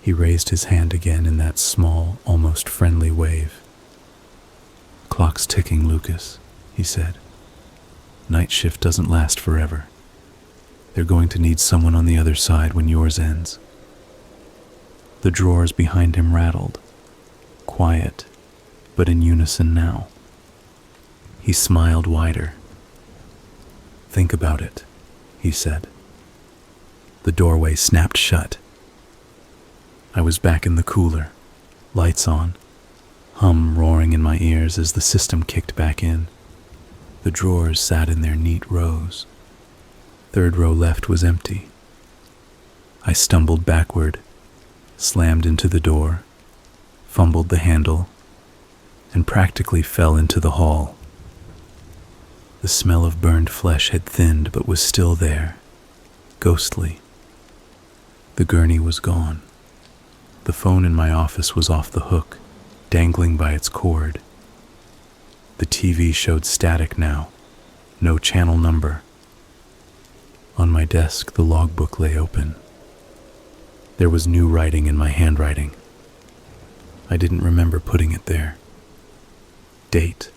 He raised his hand again in that small, almost friendly wave. "Clock's ticking, Lucas," he said. "Night shift doesn't last forever. They're going to need someone on the other side when yours ends." The drawers behind him rattled, quiet, but in unison now. He smiled wider. "Think about it," he said. The doorway snapped shut. I was back in the cooler, lights on, hum roaring in my ears as the system kicked back in. The drawers sat in their neat rows. Third row left was empty. I stumbled backward, slammed into the door, fumbled the handle, and practically fell into the hall. The smell of burned flesh had thinned but was still there, ghostly. The gurney was gone. The phone in my office was off the hook, dangling by its cord. The TV showed static now, no channel number. On my desk, the logbook lay open. There was new writing in my handwriting. I didn't remember putting it there. Date,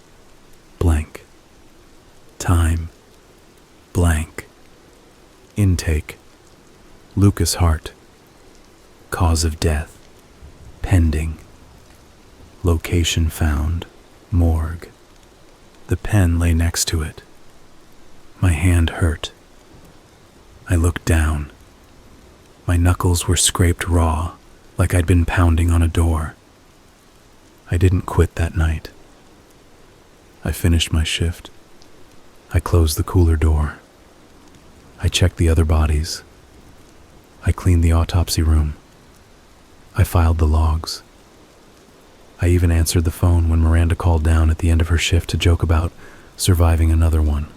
blank. Time, blank. Intake, Lucas Hart. Cause of death, pending. Location found, morgue. The pen lay next to it. My hand hurt. I looked down. My knuckles were scraped raw, like I'd been pounding on a door. I didn't quit that night. I finished my shift. I closed the cooler door. I checked the other bodies. I cleaned the autopsy room. I filed the logs. I even answered the phone when Miranda called down at the end of her shift to joke about surviving another one.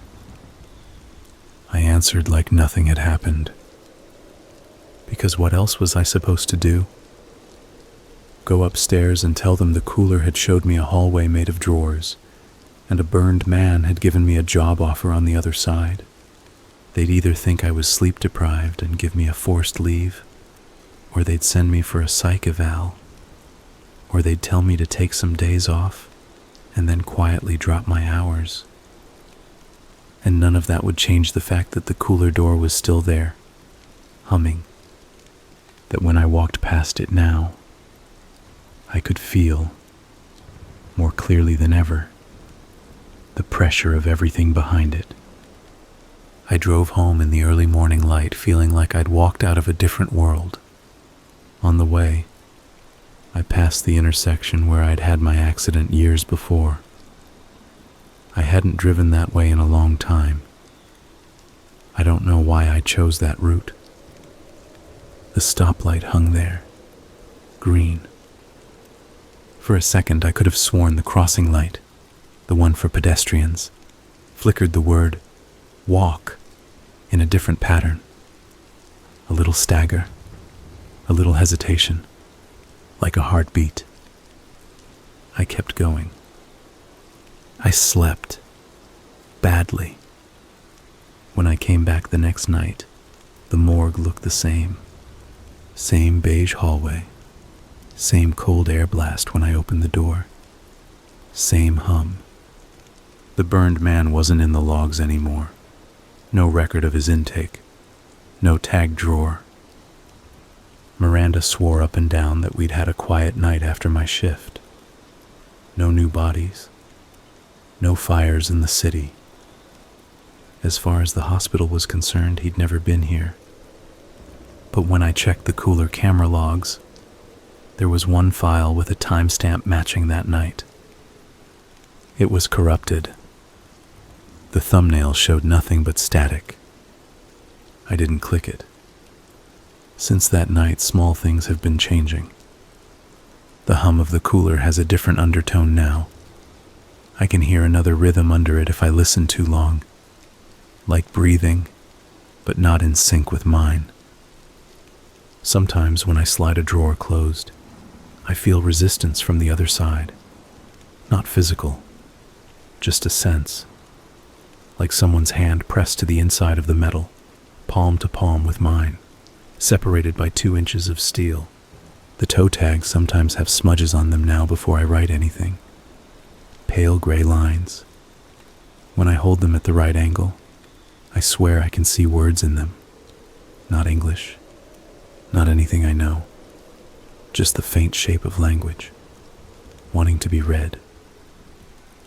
I answered like nothing had happened. Because what else was I supposed to do? Go upstairs and tell them the cooler had showed me a hallway made of drawers, and a burned man had given me a job offer on the other side. They'd either think I was sleep deprived and give me a forced leave, or they'd send me for a psych eval, or they'd tell me to take some days off and then quietly drop my hours. And none of that would change the fact that the cooler door was still there, humming. That when I walked past it now, I could feel, more clearly than ever, the pressure of everything behind it. I drove home in the early morning light feeling like I'd walked out of a different world. On the way, I passed the intersection where I'd had my accident years before. I hadn't driven that way in a long time. I don't know why I chose that route. The stoplight hung there, green. For a second, I could have sworn the crossing light, the one for pedestrians, flickered the word, walk, in a different pattern. A little stagger, a little hesitation, like a heartbeat. I kept going. I slept, badly. When I came back the next night, the morgue looked the same. Same beige hallway, same cold air blast when I opened the door, same hum. The burned man wasn't in the logs anymore. No record of his intake, no tagged drawer. Miranda swore up and down that we'd had a quiet night after my shift. No new bodies, no fires in the city. As far as the hospital was concerned, he'd never been here. But when I checked the cooler camera logs, there was one file with a timestamp matching that night. It was corrupted. The thumbnail showed nothing but static. I didn't click it. Since that night, small things have been changing. The hum of the cooler has a different undertone now. I can hear another rhythm under it if I listen too long, like breathing, but not in sync with mine. Sometimes when I slide a drawer closed, I feel resistance from the other side. Not physical, just a sense, like someone's hand pressed to the inside of the metal, palm to palm with mine, separated by 2 inches of steel. The toe tags sometimes have smudges on them now before I write anything. Pale gray lines. When I hold them at the right angle, I swear I can see words in them. Not English, not anything I know, just the faint shape of language, wanting to be read.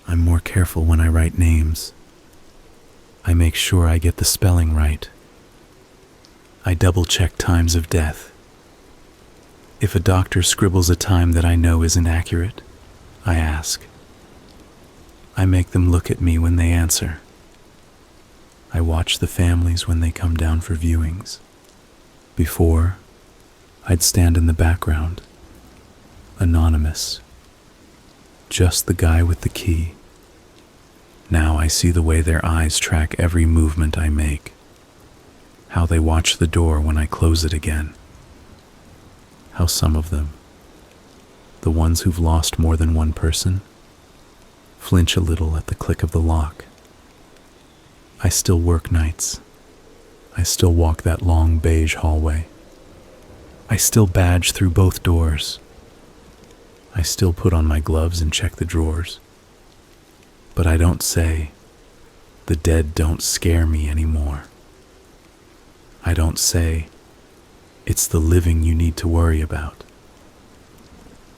I'm more careful when I write names. I make sure I get the spelling right. I double-check times of death. If a doctor scribbles a time that I know isn't accurate, I ask. I make them look at me when they answer. I watch the families when they come down for viewings. Before, I'd stand in the background, anonymous, just the guy with the key. Now I see the way their eyes track every movement I make, how they watch the door when I close it again, how some of them, the ones who've lost more than one person, flinch a little at the click of the lock. I still work nights. I still walk that long beige hallway. I still badge through both doors. I still put on my gloves and check the drawers. But I don't say, the dead don't scare me anymore. I don't say, it's the living you need to worry about.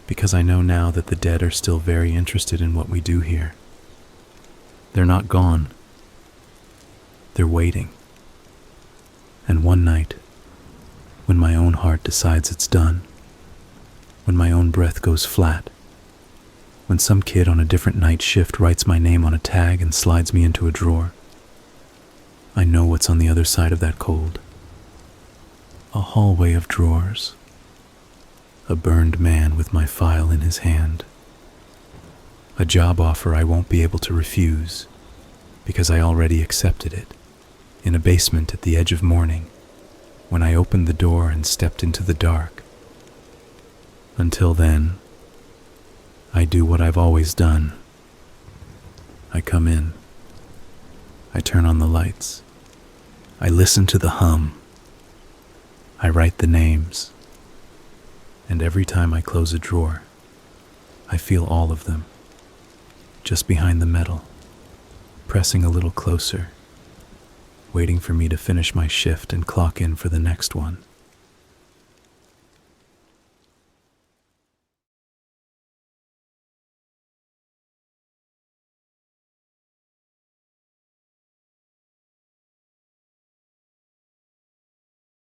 Because I know now that the dead are still very interested in what we do here. They're not gone. They're waiting. And one night, when my own heart decides it's done, when my own breath goes flat, when some kid on a different night shift writes my name on a tag and slides me into a drawer, I know what's on the other side of that cold. A hallway of drawers. A burned man with my file in his hand. A job offer I won't be able to refuse because I already accepted it in a basement at the edge of morning when I opened the door and stepped into the dark. Until then, I do what I've always done. I come in. I turn on the lights. I listen to the hum. I write the names. And every time I close a drawer, I feel all of them, just behind the metal, pressing a little closer, waiting for me to finish my shift and clock in for the next one.